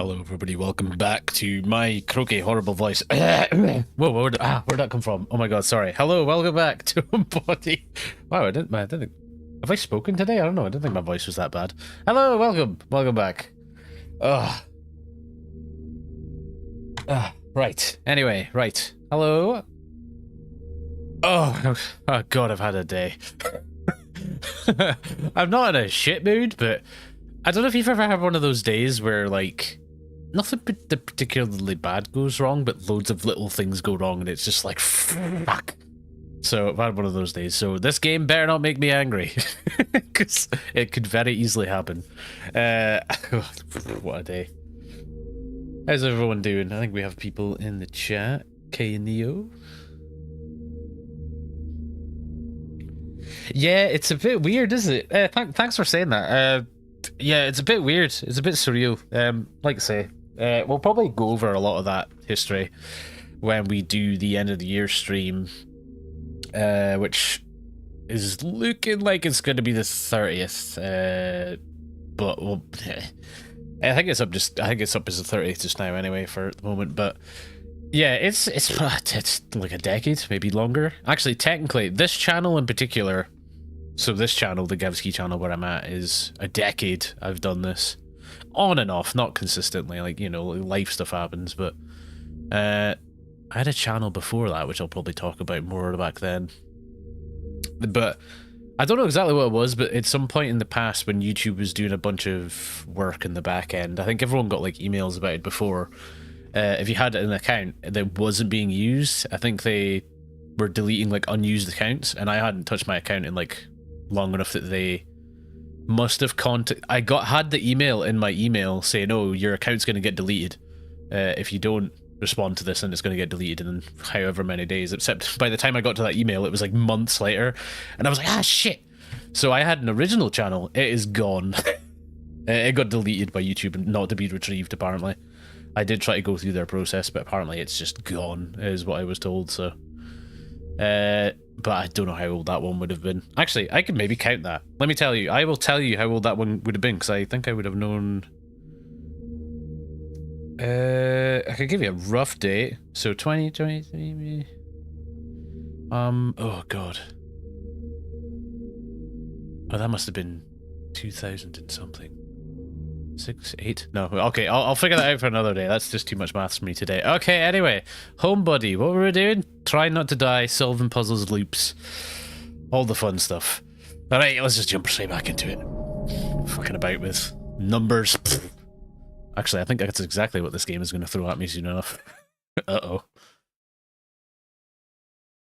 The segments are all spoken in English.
Hello everybody, welcome back to my croaky horrible voice. Whoa, where'd that come from? Oh my god, sorry. Hello, welcome back to Homebody. Wow, I didn't, have I spoken today? I don't know, I didn't think my voice was that bad. Hello, welcome back. Right, anyway, right. Hello. Oh god, I've had a day. I'm not in a shit mood, but I don't know if you've ever had one of those days where, like, nothing particularly bad goes wrong, but loads of little things go wrong, and it's just like, fuck. So I've had one of those days. So this game better not make me angry, because it could very easily happen. What a day. How's everyone doing? I think we have people in the chat. K and Neo. Yeah, it's a bit weird, isn't it? Thanks for saying that. Yeah, it's a bit weird. It's a bit surreal. Like I say, we'll probably go over a lot of that history when we do the end of the year stream, which is looking like it's going to be the 30th. But well, I think it's up as the 30th just now anyway for the moment. But yeah, it's like a decade, maybe longer. Actually, technically, this channel in particular. So this channel, the GavSki channel where I'm at, is a decade I've done this. On and off, not consistently, like, you know, life stuff happens, but I had a channel before that, which I'll probably talk about more back then. But I don't know exactly what it was, but at some point in the past when YouTube was doing a bunch of work in the back end, I think everyone got like emails about it before. If you had an account that wasn't being used, I think they were deleting like unused accounts, and I hadn't touched my account in like long enough that they must have had the email in my email saying, oh, your account's going to get deleted if you don't respond to this, and it's going to get deleted in however many days. Except by the time I got to that email, it was like months later, and I was like, ah, shit. So I had an original channel. It is gone. It got deleted by YouTube and not to be retrieved, apparently. I did try to go through their process, but apparently it's just gone, is what I was told. So but I don't know how old that one would have been. Actually, I could maybe count that. Let me tell you. I will tell you how old that one would have been, because I think I would have known. I could give you a rough date. So 2023. Oh god. Oh, that must have been 2000 and something. 6, 8? No, okay, I'll figure that out for another day. That's just too much maths for me today. Okay, anyway, Homebody, what were we doing? Try not to die, solving puzzles, loops, all the fun stuff. Alright, let's just jump straight back into it. Fucking about with numbers. Actually, I think that's exactly what this game is going to throw at me soon enough. Uh-oh.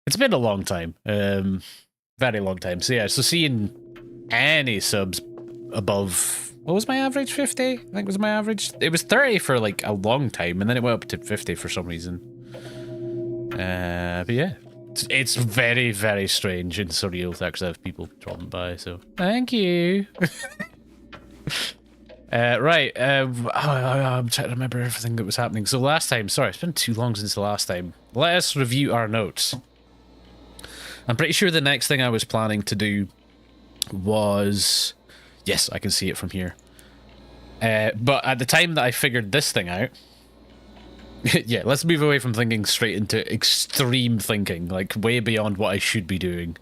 It's been a long time. Very long time. So yeah, so seeing any subs above... What was my average? 50? I think was my average. It was 30 for like a long time, and then it went up to 50 for some reason. But yeah, it's very, very strange and surreal to actually have people dropping by. So thank you. Right. I'm trying to remember everything that was happening. So last time, sorry, it's been too long since the last time. Let us review our notes. I'm pretty sure the next thing I was planning to do was... Yes, I can see it from here. But at the time that I figured this thing out... yeah, let's move away from thinking straight into extreme thinking, like way beyond what I should be doing.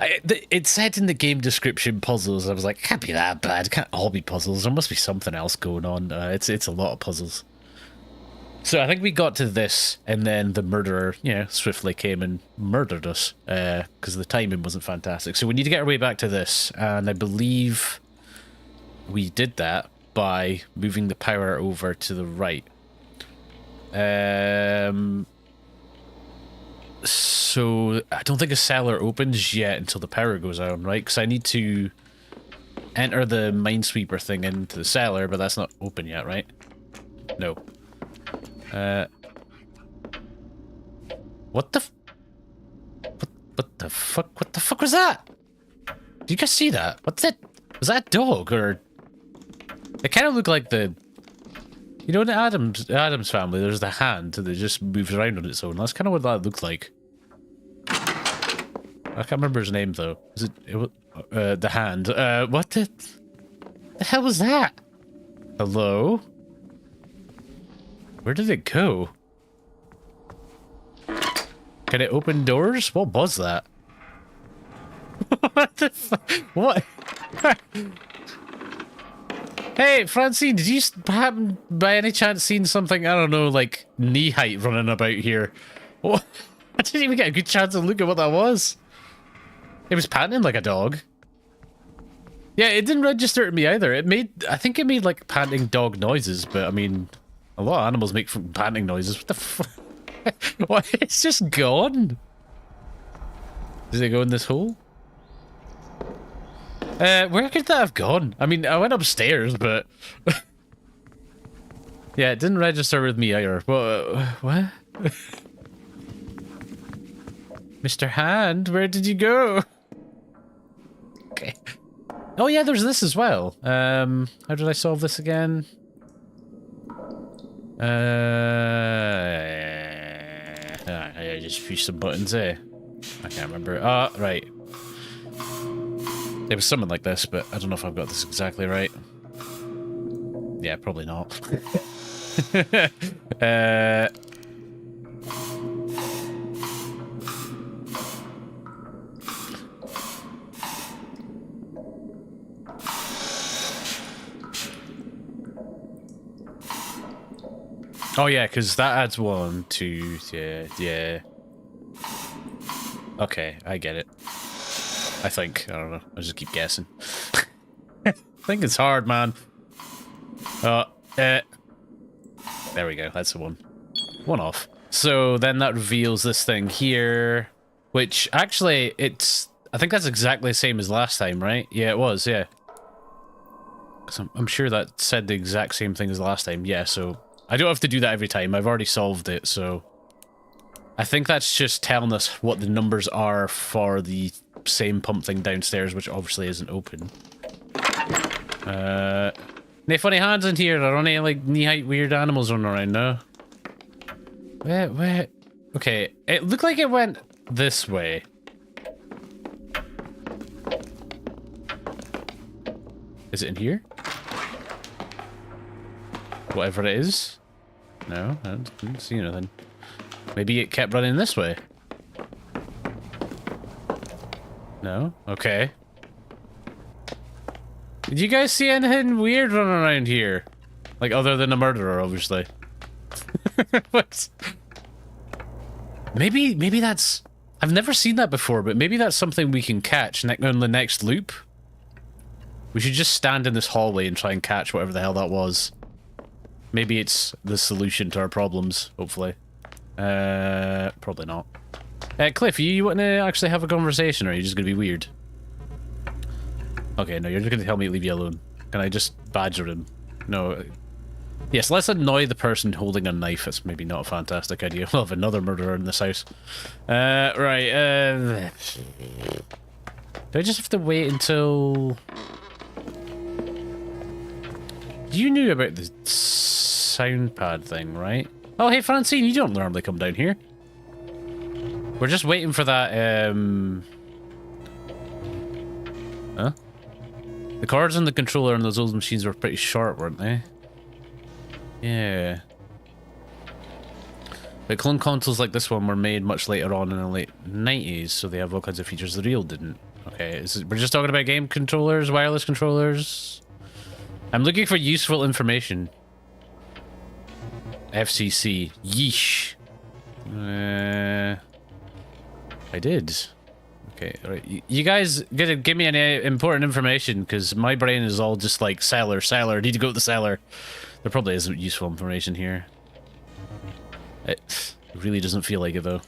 It said in the game description puzzles. I was like, can't be that bad. It can't all be puzzles. There must be something else going on. It's a lot of puzzles. So I think we got to this, and then the murderer, swiftly came and murdered us, because the timing wasn't fantastic. So we need to get our way back to this, and I believe we did that by moving the power over to the right. So I don't think a cellar opens yet until the power goes on, right? Because I need to enter the minesweeper thing into the cellar, but that's not open yet, right? No. What the fuck? What the fuck was that? Did you guys see that? What's that? Was that a dog, or... It kind of looked like the... You know, in the Adams family, there's the hand that just moves around on its own. That's kind of what that looked like. I can't remember his name, though. Is it the hand. What the hell was that? Hello? Where did it go? Can it open doors? What was that? What the fuck? What? Hey, Francine, did you happen by any chance seen something, I don't know, like knee height running about here? What? I didn't even get a good chance to look at what that was. It was panting like a dog. Yeah, it didn't register to me either. I think it made like panting dog noises, but I mean, a lot of animals make panting noises. What the fuck? What? It's just gone. Does it go in this hole? Where could that have gone? I mean, I went upstairs, but... yeah, it didn't register with me either. What? Mr. Hand, where did you go? Okay. Oh yeah, there's this as well. How did I solve this again? I just pushed some buttons, eh? I can't remember. Right. It was something like this, but I don't know if I've got this exactly right. Yeah, probably not. Oh yeah, because that adds 1, 2, yeah. Okay, I get it. I think. I don't know. I just keep guessing. I think it's hard, man. There we go. That's the one. One off. So then that reveals this thing here, which actually I think that's exactly the same as last time, right? Yeah, it was, yeah. Because I'm sure that said the exact same thing as last time. Yeah, so I don't have to do that every time. I've already solved it, so I think that's just telling us what the numbers are for the same pump thing downstairs, which obviously isn't open. No funny hands in here. There are only like knee-height weird animals running around now. Where? Okay, it looked like it went this way. Is it in here? Whatever it is. No, I didn't see anything. Maybe it kept running this way. No? Okay. Did you guys see anything weird running around here? Like, other than a murderer, obviously. What? Maybe that's... I've never seen that before, but maybe that's something we can catch on the next loop. We should just stand in this hallway and try and catch whatever the hell that was. Maybe it's the solution to our problems, hopefully. Probably not. Cliff, you want to actually have a conversation, or are you just going to be weird? Okay, no, you're just going to tell me to leave you alone. Can I just badger him? No. Yes, let's annoy the person holding a knife. That's maybe not a fantastic idea. We'll have another murderer in this house. Right, do I just have to wait until... You knew about the sound pad thing, right? Oh, hey, Francine, you don't normally come down here. We're just waiting for that, Huh? The cords and the controller on those old machines were pretty short, weren't they? Yeah. But clone consoles like this one were made much later on in the late 90s, so they have all kinds of features the real didn't. Okay, we're just talking about game controllers, wireless controllers. I'm looking for useful information. FCC. Yeesh. I did. Okay, alright. You guys gotta give me any important information, because my brain is all just like, cellar, need to go to the cellar. There probably isn't useful information here. It really doesn't feel like it, though.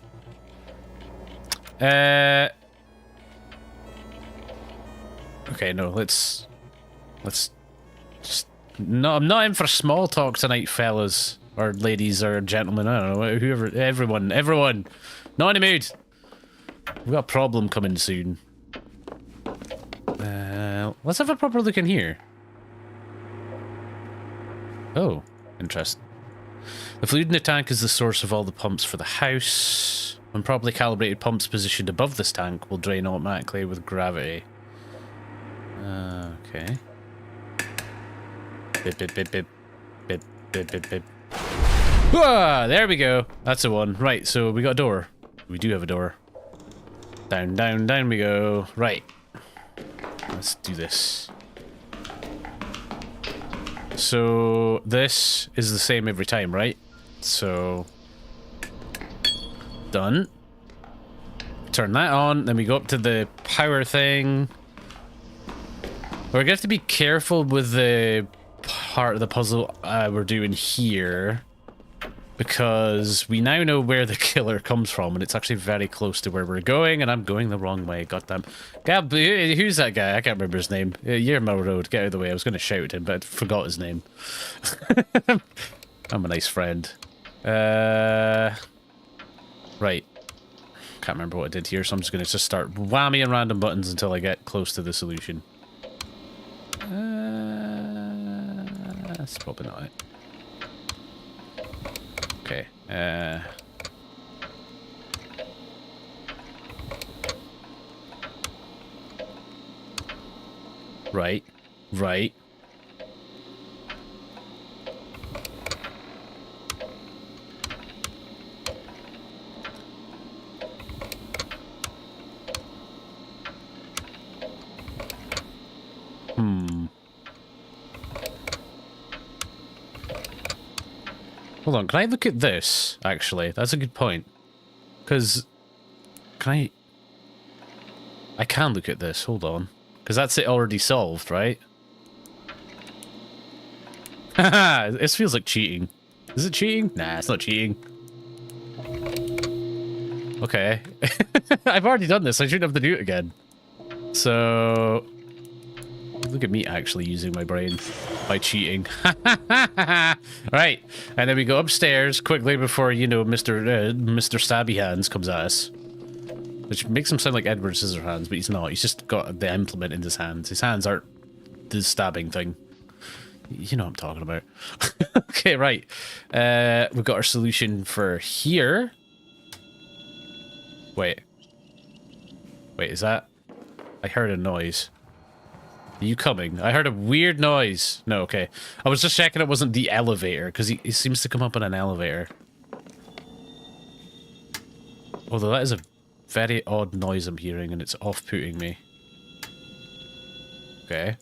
Okay, no, let's just... No, I'm not in for small talk tonight, fellas. Or ladies, or gentlemen, I don't know, whoever, everyone. Not in the mood. We've got a problem coming soon. Let's have a proper look in here. Oh, interesting. The fluid in the tank is the source of all the pumps for the house. When properly calibrated pumps positioned above this tank will drain automatically with gravity. Okay. Bip, bip, bip, bip. Bip, bip, bip, bip. Ah, there we go. That's the one. Right, so we got a door. We do have a door. Down, down, down we go. Right. Let's do this. So this is the same every time, right? So done. Turn that on, then we go up to the power thing. We're gonna have to be careful with the part of the puzzle we're doing here, because we now know where the killer comes from, and it's actually very close to where we're going, and I'm going the wrong way. Goddamn. Gab, who's that guy? I can't remember his name. You're my road. Get out of the way. I was going to shout at him, but I forgot his name. I'm a nice friend. Right. Can't remember what I did here, so I'm just going to just start whamming random buttons until I get close to the solution. That's probably not it. Okay. Right. Right. Hold on, can I look at this, actually? That's a good point. Because... Can I can look at this, hold on. Because that's it already solved, right? Haha, this feels like cheating. Is it cheating? Nah, it's not cheating. Okay. I've already done this, I shouldn't have to do it again. So... Look at me actually using my brain by cheating. Right, and then we go upstairs quickly before, you know, Mr. Stabby Hands comes at us. Which makes him sound like Edward Scissorhands, but he's not. He's just got the implement in his hands. His hands aren't the stabbing thing. You know what I'm talking about. Okay, right. We've got our solution for here. Wait. Wait, is that... I heard a noise. Are you coming? I heard a weird noise. No, okay. I was just checking it wasn't the elevator, because he seems to come up in an elevator. Although that is a very odd noise I'm hearing, and it's off-putting me. Okay.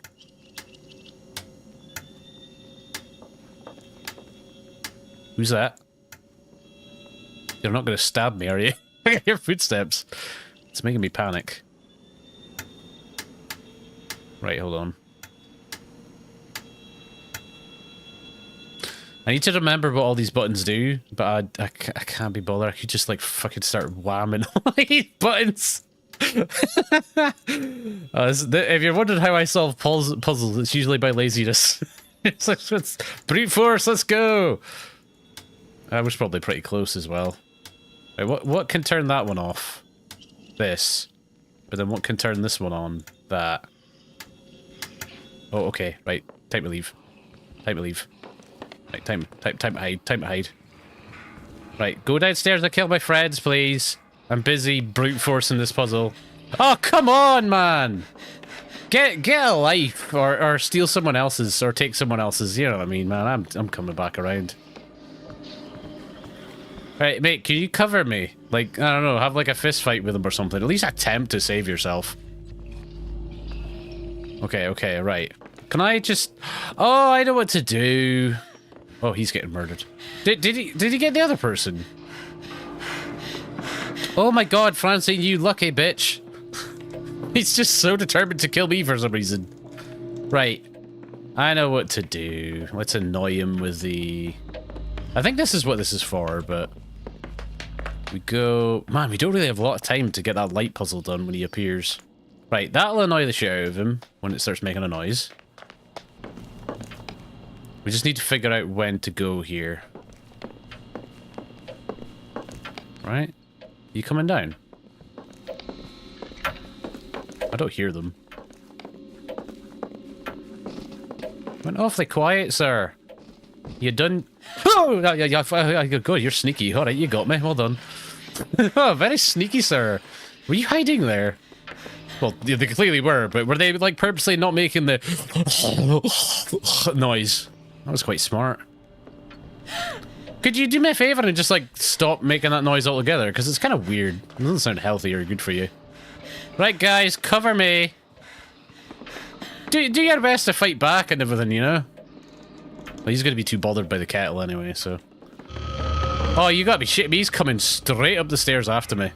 Who's that? You're not going to stab me, are you? I can hear footsteps. It's making me panic. Right, hold on. I need to remember what all these buttons do, but I can't be bothered. I could just, like, fucking start whamming all these buttons. If you're wondering how I solve puzzles, it's usually by laziness. It's like, it's brute force, let's go! I was probably pretty close as well. Right, what can turn that one off? This. But then what can turn this one on? That. Oh, okay, right. Time to leave. Time to leave. Right, time to hide. Time to hide. Right, go downstairs and kill my friends, please. I'm busy brute forcing this puzzle. Oh, come on, man! Get a life, or steal someone else's, or take someone else's. You know what I mean, man. I'm coming back around. Right, mate, can you cover me? Like, I don't know, have like a fist fight with him or something. At least attempt to save yourself. Okay, right. Can I just... Oh, I know what to do. Oh, he's getting murdered. Did he get the other person? Oh my god, Francine, you lucky bitch. He's just so determined to kill me for some reason. Right. I know what to do. Let's annoy him with the... I think this is what this is for, but... We go... Man, we don't really have a lot of time to get that light puzzle done when he appears. Right, that'll annoy the shit out of him when it starts making a noise. We just need to figure out when to go here. Right? You coming down? I don't hear them. Went awfully quiet, sir. You done... Oh! Yeah, good, you're sneaky. Alright, you got me. Well done. Oh, very sneaky, sir. Were you hiding there? Well, they clearly were, but were they, like, purposely not making the noise? That was quite smart. Could you do me a favor and just, like, stop making that noise altogether? Because it's kind of weird. It doesn't sound healthy or good for you. Right, guys, cover me. Do your best to fight back and everything, you know? Well, he's going to be too bothered by the kettle anyway, so... Oh, you gotta be shitting me. He's coming straight up the stairs after me.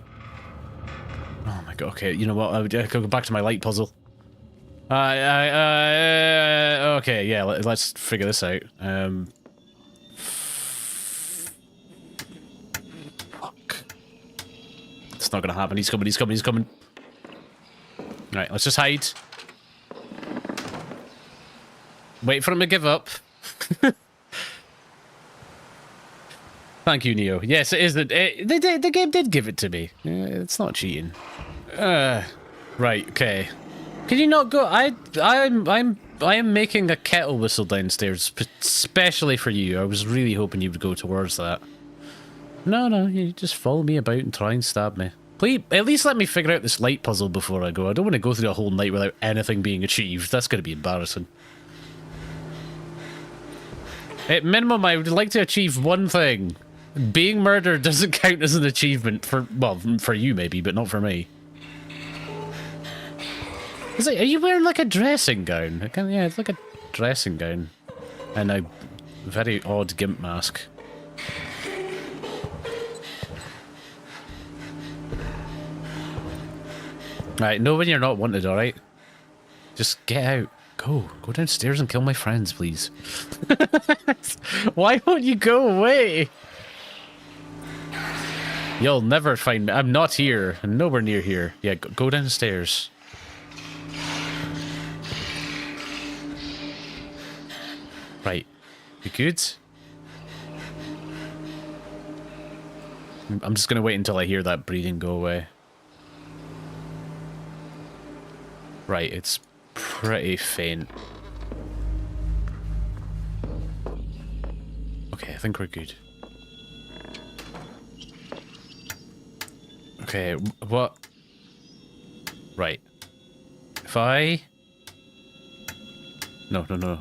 Oh my god, okay, you know what? I'll go back to my light puzzle. Okay, yeah, let's figure this out. Fuck. It's not gonna happen. He's coming, he's coming, he's coming. Right, let's just hide. Wait for him to give up. Thank you, Neo. Yes, it is. The game did give it to me. It's not cheating. Right. Okay. Can you not go? I am making a kettle whistle downstairs, especially for you. I was really hoping you would go towards that. No, you just follow me about and try and stab me. Please, at least let me figure out this light puzzle before I go. I don't want to go through a whole night without anything being achieved. That's going to be embarrassing. At minimum, I would like to achieve one thing. Being murdered doesn't count as an achievement for, well, for you maybe, but not for me. Are you wearing like a dressing gown? Yeah, it's like a dressing gown. And a very odd gimp mask. Right, know when you're not wanted, alright? Just get out. Go downstairs and kill my friends, please. Why won't you go away? You'll never find me. I'm not here. I'm nowhere near here. Yeah, go downstairs. Right. You good? I'm just gonna wait until I hear that breathing go away. Right, it's pretty faint. Okay, I think we're good. Okay, what? Right. If I... No. Oh,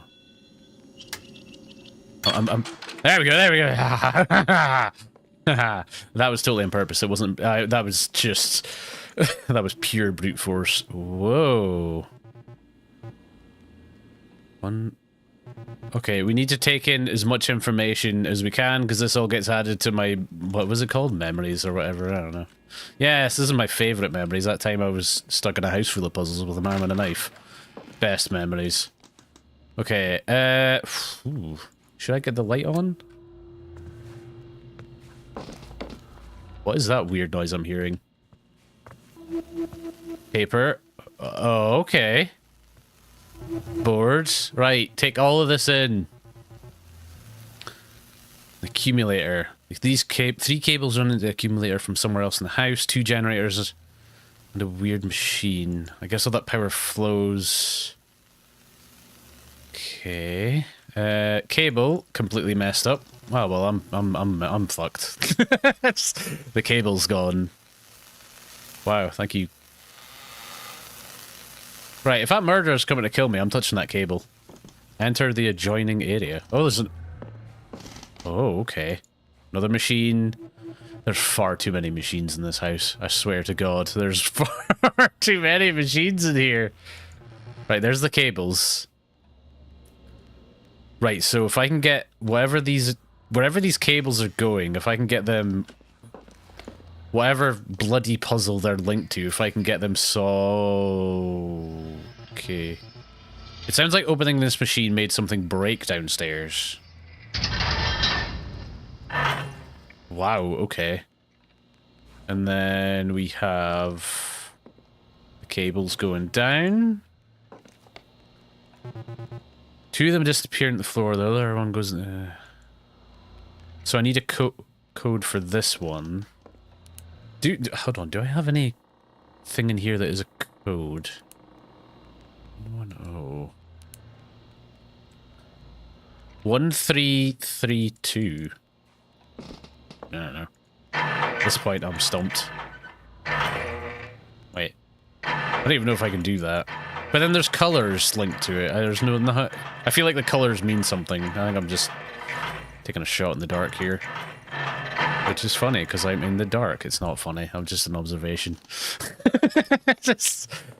I'm... There we go. That was totally on purpose. It wasn't... that was just... that was pure brute force. Whoa. Okay, we need to take in as much information as we can, because this all gets added to my... What was it called? Memories or whatever, I don't know. Yes, this is my favourite memories. That time I was stuck in a house full of puzzles with a man with a knife. Best memories. Okay, should I get the light on? What is that weird noise I'm hearing? Paper. Oh, okay. Boards. Right, take all of this in. Accumulator. These three cables run into the accumulator from somewhere else in the house. 2 generators and a weird machine. I guess all that power flows. Okay. Cable completely messed up. Oh well, I'm fucked. The cable's gone. Wow, thank you. Right, if that murderer's coming to kill me, I'm touching that cable. Enter the adjoining area. Oh, there's an... Oh, okay. Another machine. There's far too many machines in this house. I swear to God, there's far too many machines in here. Right, there's the cables. Right, so if I can get wherever these cables are going, if I can get them... Whatever bloody puzzle they're linked to, if I can get them okay. It sounds like opening this machine made something break downstairs. Wow, okay. And then we have the cables going down. 2 of them disappear on the floor, the other one goes... So I need a code for this one. Hold on, do I have any thing in here that is a code? 10. 1332. I don't know. At this point, I'm stumped. Wait. I don't even know if I can do that. But then there's colors linked to it. There's no... I feel like the colors mean something. I think I'm just Taking a shot in the dark here. Which is funny, because I'm in the dark. It's not funny. I'm just an observation.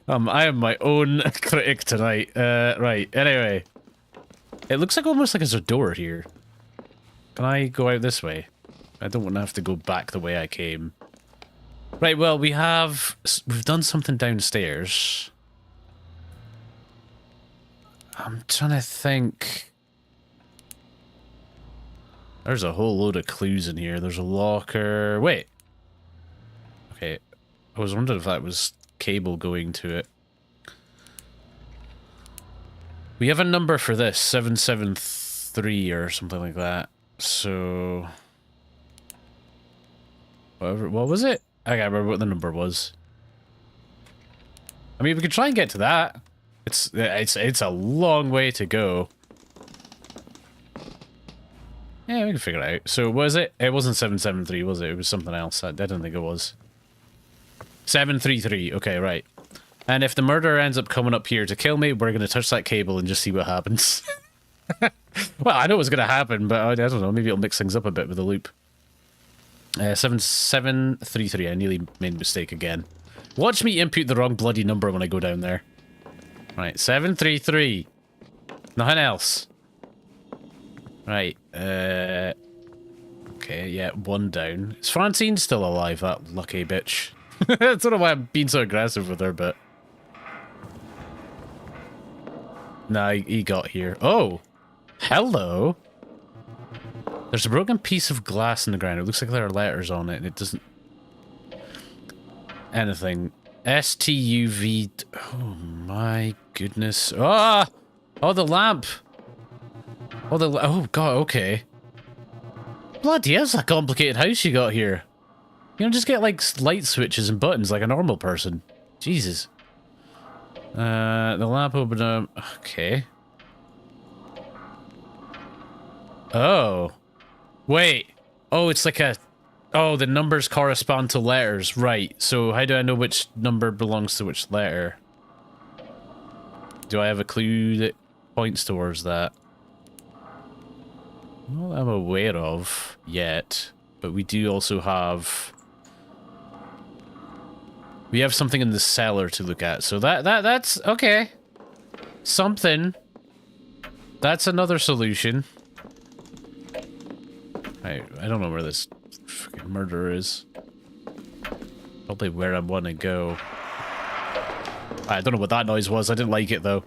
I am my own critic tonight. Right, anyway. It looks like almost like there's a door here. Can I go out this way? I don't want to have to go back the way I came. Right, well, we've done something downstairs. I'm trying to think. There's a whole load of clues in here. There's a locker. Wait. Okay. I was wondering if that was cable going to it. We have a number for this. 773 or something like that. So... what was it? I can't remember what the number was. I mean, we could try and get to that. It's a long way to go. Yeah, we can figure it out. So, was it? It wasn't 773, was it? It was something else. I didn't think it was. 733. Okay, right. And if the murderer ends up coming up here to kill me, we're going to touch that cable and just see what happens. Well, I know what's going to happen, but I don't know. Maybe it'll mix things up a bit with the loop. 733. I nearly made a mistake again. Watch me input the wrong bloody number when I go down there. Right, 733. Nothing else. Right, okay, yeah, one down. Is Francine still alive, that lucky bitch? I don't know why I'm being so aggressive with her, but... Nah, he got here. Oh! Hello! There's a broken piece of glass in the ground. It looks like there are letters on it, and it doesn't... anything. S-T-U-V... Oh my goodness. Ah! Oh, the lamp! Oh, oh god, okay. Bloody hell, that's a complicated house you got here. You don't just get, like, light switches and buttons like a normal person. Jesus. The lamp opened up... okay. Oh. Wait. Oh, it's like a... oh, the numbers correspond to letters. Right. So how do I know which number belongs to which letter? Do I have a clue that points towards that? Not that I'm aware of yet, but we do also have... we have something in the cellar to look at, so that's okay. Something. That's another solution. I don't know where this freaking murderer is. Probably where I want to go. I don't know what that noise was. I didn't like it though.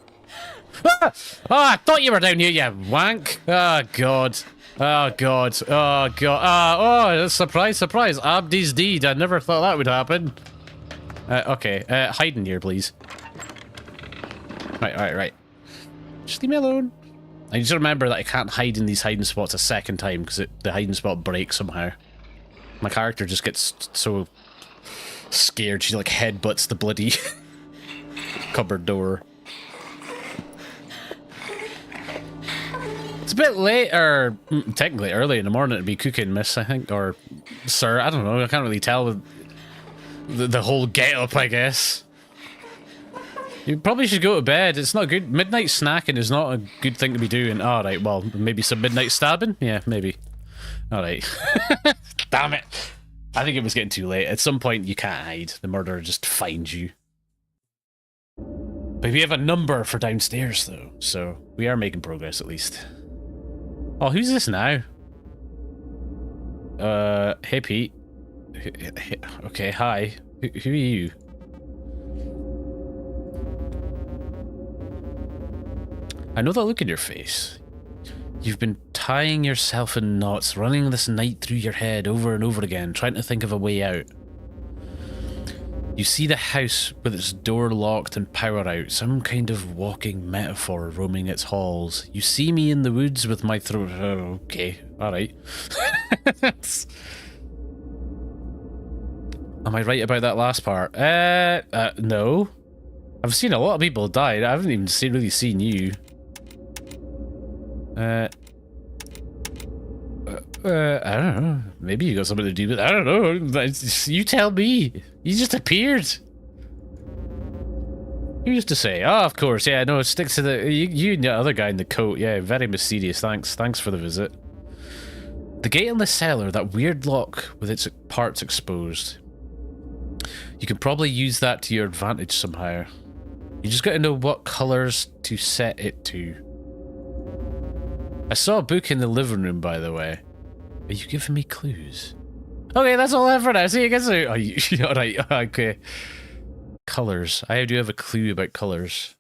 Ah! Oh, I thought you were down here, you wank! Oh god. Oh god. Oh god. Oh, surprise, surprise. Abdi's deed. I never thought that would happen. Okay. Hide in here, please. Right. Just leave me alone. I need to remember that I can't hide in these hiding spots a second time because the hiding spot breaks somehow. My character just gets so scared she like headbutts the bloody cupboard door. It's a bit late, or technically early in the morning to be cooking, miss, I think, or sir, I don't know, I can't really tell the whole get-up, I guess. You probably should go to bed, it's not good. Midnight snacking is not a good thing to be doing. Alright, well, maybe some midnight stabbing? Yeah, maybe. Alright. Damn it. I think it was getting too late. At some point, you can't hide. The murderer just finds you. But we have a number for downstairs, though, so we are making progress, at least. Oh, who's this now? Hey, Pete. Okay, hi. Who are you? I know that look in your face. You've been tying yourself in knots, running this night through your head over and over again, trying to think of a way out. You see the house with its door locked and power out, some kind of walking metaphor roaming its halls. You see me in the woods with my throat... okay, alright. Am I right about that last part? No. I've seen a lot of people die. I haven't even really seen you. I don't know. Maybe you got something to do with it. I don't know. You tell me. You just appeared. Who used to say? Oh, of course. Yeah, no, stick to the... You and the other guy in the coat. Yeah, very mysterious. Thanks for the visit. The gate in the cellar, that weird lock with its parts exposed. You can probably use that to your advantage somehow. You just gotta know what colours to set it to. I saw a book in the living room, by the way. Are you giving me clues? Okay, that's all I have for now. See you guys soon. Oh, alright, okay. Colours. I do have a clue about colours.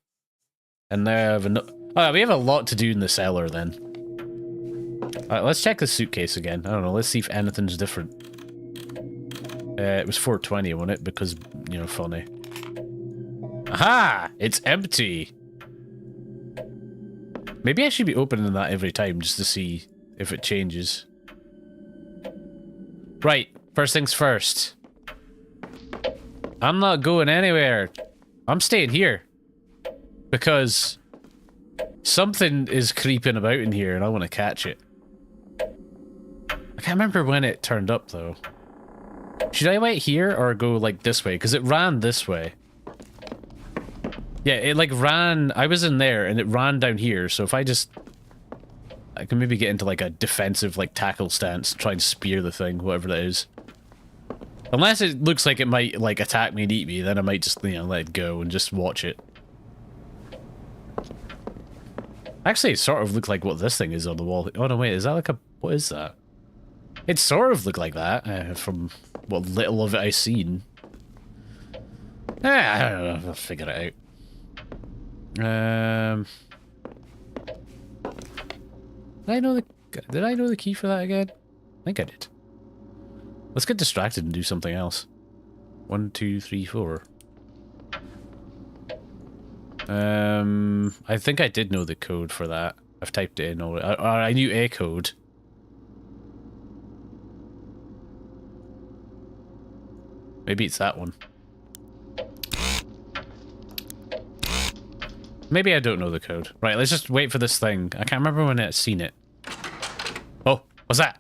And now I have oh, we have a lot to do in the cellar then. Alright, let's check the suitcase again. I don't know, let's see if anything's different. It was 420, wasn't it? Because, you know, funny. Aha! It's empty! Maybe I should be opening that every time just to see if it changes. Right, first things first. I'm not going anywhere. I'm staying here. Because something is creeping about in here and I want to catch it. I can't remember when it turned up though. Should I wait here or go like this way? Because it ran this way. Yeah, it like ran, I was in there and it ran down here, so if I can maybe get into like a defensive like tackle stance, try and spear the thing, whatever that is. Unless it looks like it might like attack me and eat me, then I might just, you know, let it go and just watch it. Actually, it sort of looked like what this thing is on the wall. Oh no, wait, is that like a, what is that? It sort of looked like that, from what little of it I've seen. I don't know, I'll figure it out. Did I know the key for that again? I think I did. Let's get distracted and do something else. 1, 2, 3, 4. I think I did know the code for that. I've typed it in already. Or I knew a code. Maybe it's that one. Maybe I don't know the code. Right, let's just wait for this thing. I can't remember when I've seen it. Oh, what's that?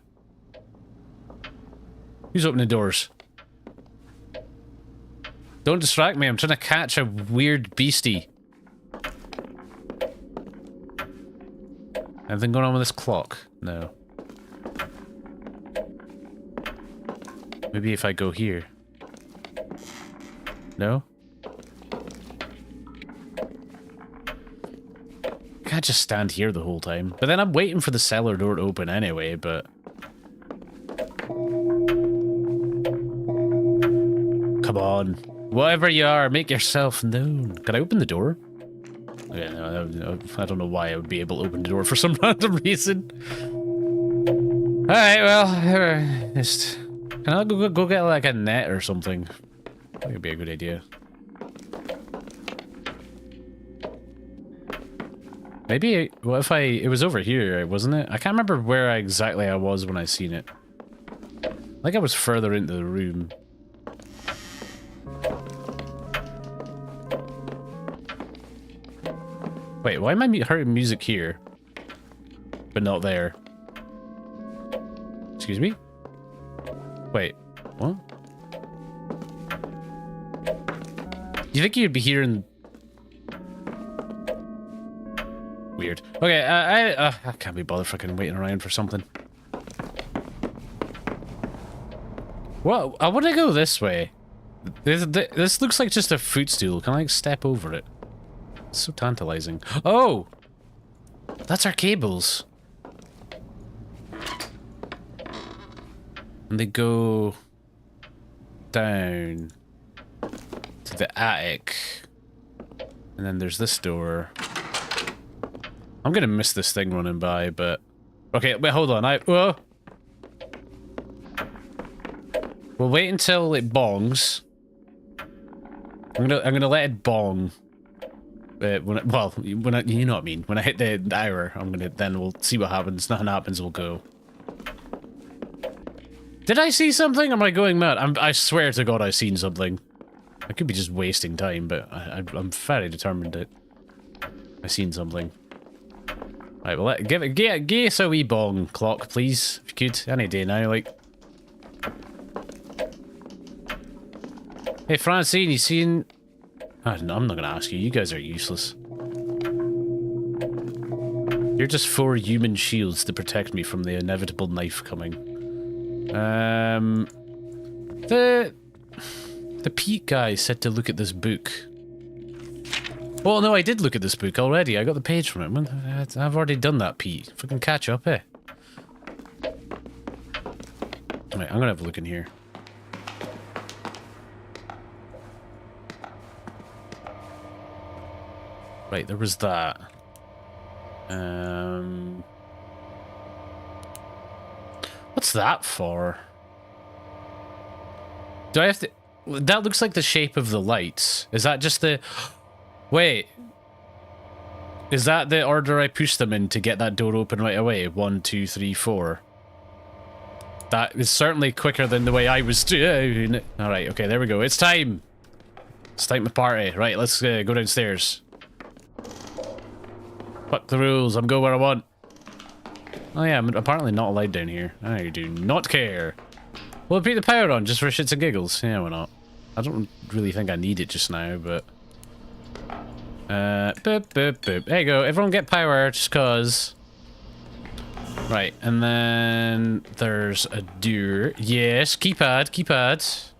Who's opening doors? Don't distract me, I'm trying to catch a weird beastie. Anything going on with this clock? No. Maybe if I go here. No? I can't just stand here the whole time. But then I'm waiting for the cellar door to open anyway, but... Come on. Whatever you are, make yourself known. Can I open the door? Okay, no, I don't know why I would be able to open the door for some random reason. Alright, well, just... Can I go get like a net or something? That would be a good idea. Maybe, what if it was over here, wasn't it? I can't remember where exactly I was when I seen it. Like I was further into the room. Wait, why am I hearing music here? But not there. Excuse me? Wait, what? You think you'd be hearing... Weird. Okay, I can't be bothered fucking waiting around for something. Well, I want to go this way. This looks like just a footstool. Can I like step over it? It's so tantalizing. Oh! That's our cables. And they go down to the attic. And then there's this door. I'm gonna miss this thing running by, but... Okay, wait, hold on, whoa! We'll wait until it bongs. I'm gonna let it bong. You know what I mean. When I hit the hour, then we'll see what happens. Nothing happens, we'll go. Did I see something? Or am I going mad? I swear to God I've seen something. I could be just wasting time, but I'm very determined that I've seen something. Right, well, give us a wee bong clock, please. If you could. Any day now, like. Hey, Francine, you seen... I'm not gonna ask you. You guys are useless. You're just 4 human shields to protect me from the inevitable knife coming. The Pete guy said to look at this book. Well, no, I did look at this book already. I got the page from it. I've already done that, Pete. If I can catch up, eh? Right, I'm gonna have a look in here. Right, there was that. What's that for? Do I have to... That looks like the shape of the lights. Is that just the... Wait. Is that the order I push them in to get that door open right away? 1, 2, 3, 4. That is certainly quicker than the way I was doing it. Alright, okay, there we go. It's time! It's time to party. Right, let's go downstairs. Fuck the rules, I'm going where I want. Oh yeah, I'm apparently not allowed down here. I do not care. Will it put the power on just for shits and giggles? Yeah, why not? I don't really think I need it just now, but... boop, boop, boop. There you go, everyone get power, just cause. Right, and then there's a door. Yes, keypad, keypad.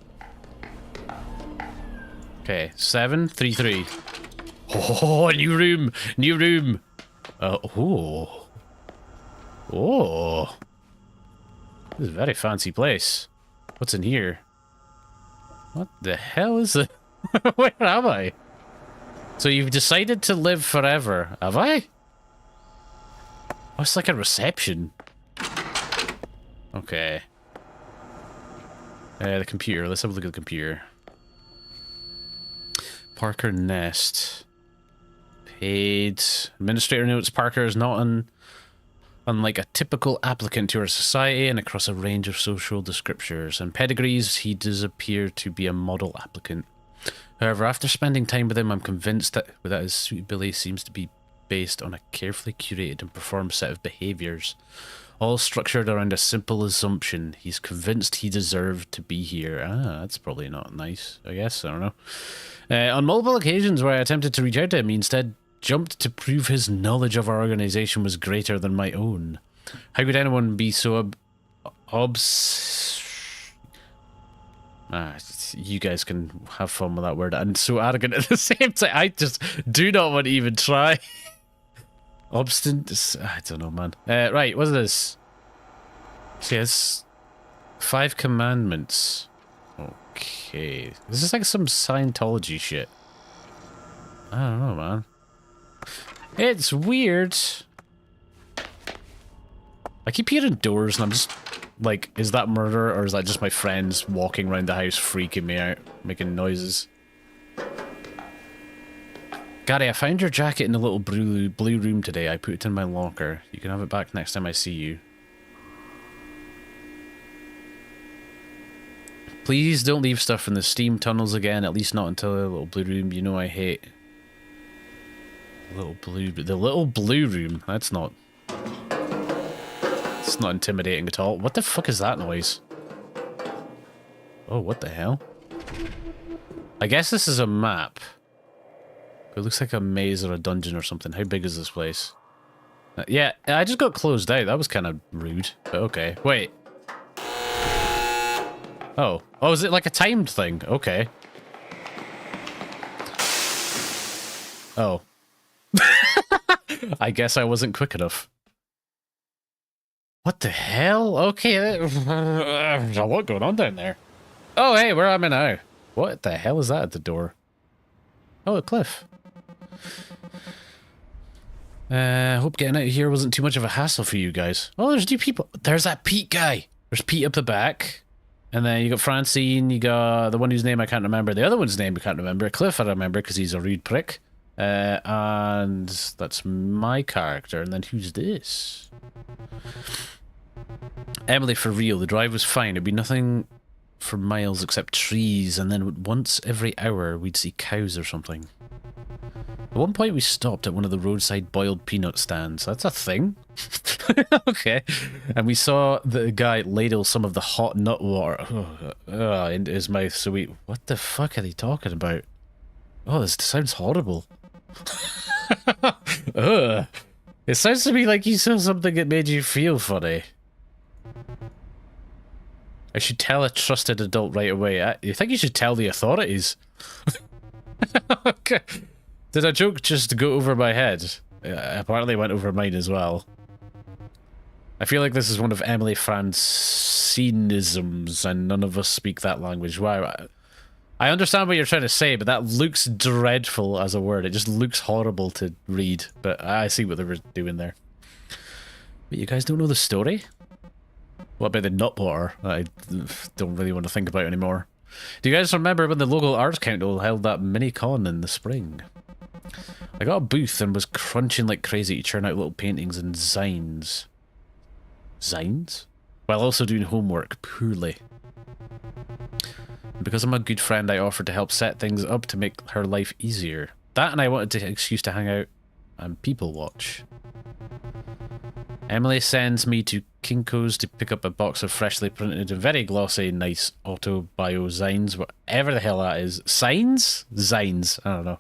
Okay, 7, 3, 3. Oh, new room, new room. Oh. Oh. This is a very fancy place. What's in here? What the hell is it? Where am I? So you've decided to live forever, have I? Oh, it's like a reception. Okay. The computer. Let's have a look at the computer. Parker Nest. Paid. Administrator notes Parker is not unlike a typical applicant to our society and across a range of social descriptors and pedigrees, he does appear to be a model applicant. However, after spending time with him, I'm convinced that his suitability seems to be based on a carefully curated and performed set of behaviours, all structured around a simple assumption. He's convinced he deserved to be here. Ah, that's probably not nice, I guess. I don't know. On multiple occasions where I attempted to reach out to him, he instead jumped to prove his knowledge of our organisation was greater than my own. How could anyone be so you guys can have fun with that word. And so arrogant at the same time. I just do not want to even try. Obstinate. I don't know, man. Right, what's this? See, it's 5 commandments. Okay. This is like some Scientology shit. I don't know, man. It's weird. I keep hearing doors and I'm just like, is that murder or is that just my friends walking around the house freaking me out, making noises? Gary, I found your jacket in the little blue room today. I put it in my locker. You can have it back next time I see you. Please don't leave stuff in the steam tunnels again, at least not until the little blue room. You know I hate... The little blue room. That's not... It's not intimidating at all. What the fuck is that noise? Oh, what the hell? I guess this is a map. It looks like a maze or a dungeon or something. How big is this place? Yeah, I just got closed out. That was kind of rude. But okay. Wait. Oh. Oh, is it like a timed thing? Okay. Oh. I guess I wasn't quick enough. What the hell? Okay. There's a lot going on down there. Oh, hey, where am I now? What the hell is that at the door? Oh, a cliff. Hope getting out of here wasn't too much of a hassle for you guys. Oh, there's 2 people. There's that Pete guy. There's Pete up the back. And then you got Francine, you got the one whose name I can't remember. The other one's name I can't remember. Cliff I remember because he's a rude prick. And that's my character. And then who's this? Emily, for real, the drive was fine. It'd be nothing for miles except trees. And then once every hour, we'd see cows or something. At one point, we stopped at one of the roadside boiled peanut stands. That's a thing? Okay. And we saw the guy ladle some of the hot nut water into his mouth. So what the fuck are they talking about? Oh, this sounds horrible. It sounds to me like you saw something that made you feel funny. I should tell a trusted adult right away. You think you should tell the authorities? Okay. Did a joke just go over my head? Apparently it went over mine as well. I feel like this is one of Emily Francineisms, and none of us speak that language. Wow. I understand what you're trying to say, but that looks dreadful as a word. It just looks horrible to read, but I see what they were doing there. But you guys don't know the story? What about the nut water that I don't really want to think about anymore? Do you guys remember when the local arts council held that mini-con in the spring? I got a booth and was crunching like crazy to churn out little paintings and zines. Zines? While also doing homework poorly. And because I'm a good friend, I offered to help set things up to make her life easier. That, and I wanted an excuse to hang out and people watch. Emily sends me to Kinko's to pick up a box of freshly printed and very glossy, nice auto-bio zines, whatever the hell that is. Signs? Zines. I don't know.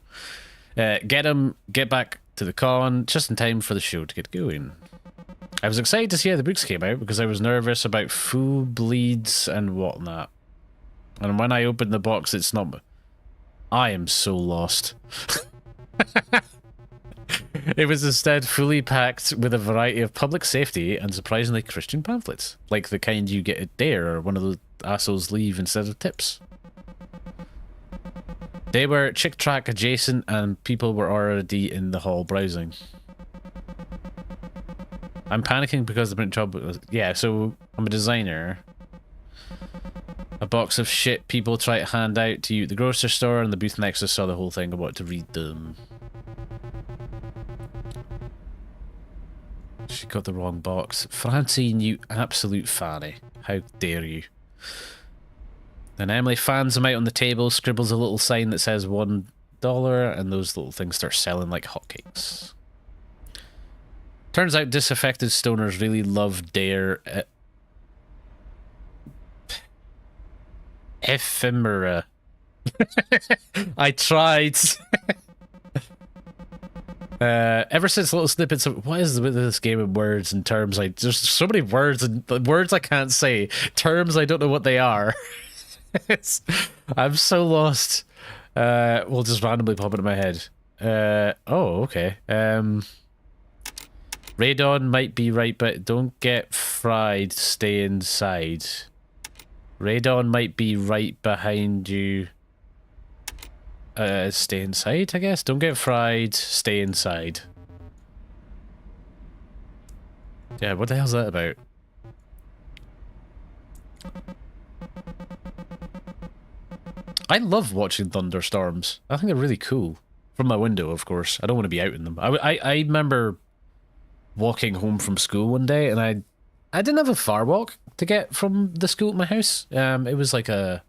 Get back to the con just in time for the show to get going. I was excited to see how the books came out because I was nervous about full bleeds and whatnot. And when I opened the box, it's not... I am so lost. It was instead fully packed with a variety of public safety and surprisingly Christian pamphlets, like the kind you get at Dare or one of the assholes leave instead of tips. They were Chick Track adjacent and people were already in the hall browsing. I'm panicking because the print job was... Yeah, so I'm a designer. A box of shit people try to hand out to you at the grocery store, and the booth next to saw the whole thing. I wanted to read them. She got the wrong box. Francine, you absolute fanny. How dare you. Then Emily fans them out on the table, scribbles a little sign that says $1, and those little things start selling like hotcakes. Turns out disaffected stoners really love Dare ephemera. I tried. Ever since little snippets of what is with this game of words and terms, there's so many words and words I can't say, terms I don't know what they are. I'm so lost. Will just randomly pop into my head. Oh, okay. Radon might be right, but don't get fried. Stay inside. Radon might be right behind you. Stay inside, I guess. Don't get fried. Stay inside. Yeah, what the hell's that about? I love watching thunderstorms. I think they're really cool. From my window, of course. I don't want to be out in them. I remember walking home from school one day, and I didn't have a far walk to get from the school to my house. It was like a...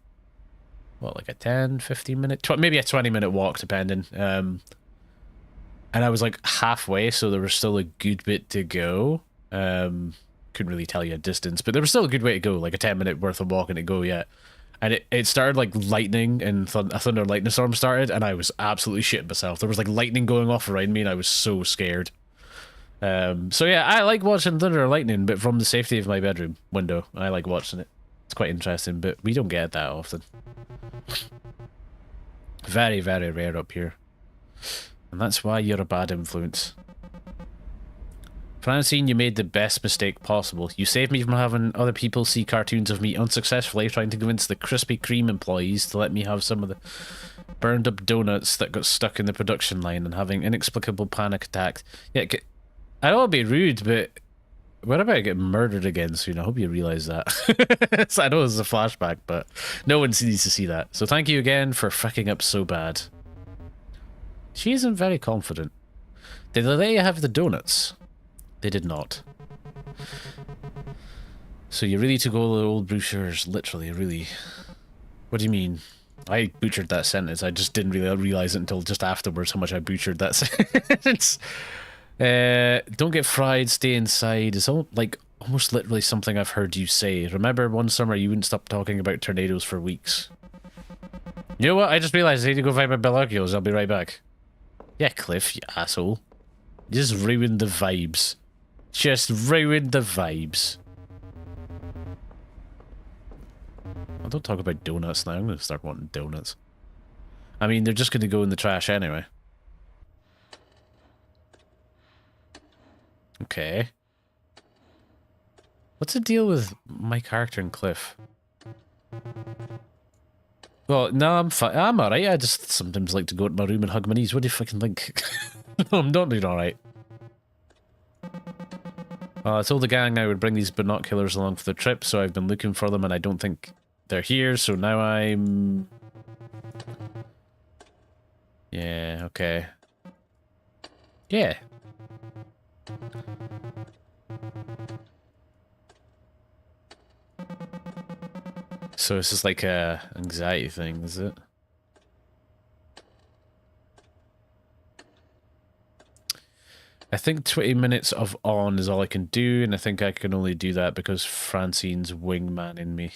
What, like a 10, 15 minute... maybe a 20-minute walk, depending. And I was like halfway, so there was still a good bit to go. Couldn't really tell you a distance, but there was still a good way to go, like a 10-minute worth of walking to go yet. And it started like lightning, and a thunder and lightning storm started, and I was absolutely shitting myself. There was like lightning going off around me, and I was so scared. So yeah, I like watching thunder and lightning, but from the safety of my bedroom window. I like watching it. It's quite interesting, but we don't get it that often. Very, very rare up here. And that's why you're a bad influence. Francine, you made the best mistake possible. You saved me from having other people see cartoons of me unsuccessfully trying to convince the Krispy Kreme employees to let me have some of the burned up donuts that got stuck in the production line and having inexplicable panic attacks. Yeah, I don't want to be rude, but what about getting murdered again soon? I hope you realise that. I know this is a flashback, but no one needs to see that. So thank you again for fucking up so bad. She isn't very confident. Did they let you have the donuts? They did not. So you really took all the old brochures, literally, really. What do you mean? I butchered that sentence. I just didn't really realise it until just afterwards how much I butchered that sentence. Don't get fried, stay inside. It's all, like, almost literally something I've heard you say. Remember one summer you wouldn't stop talking about tornadoes for weeks. You know what? I just realised I need to go find my binoculars. I'll be right back. Yeah, Cliff, you asshole. Just ruined the vibes. Just ruined the vibes. I don't talk about donuts now. I'm going to start wanting donuts. I mean, they're just going to go in the trash anyway. Okay. What's the deal with my character and Cliff? Well, no, I'm fine. I'm alright. I just sometimes like to go to my room and hug my knees. What do you fucking think? No, I'm not doing alright. Well, I told the gang I would bring these binoculars along for the trip, so I've been looking for them and I don't think they're here, so now I'm... Yeah, okay. Yeah. So it's just like a anxiety thing, is it? I think 20 minutes of on is all I can do, and I think I can only do that because Francine's wingman in me.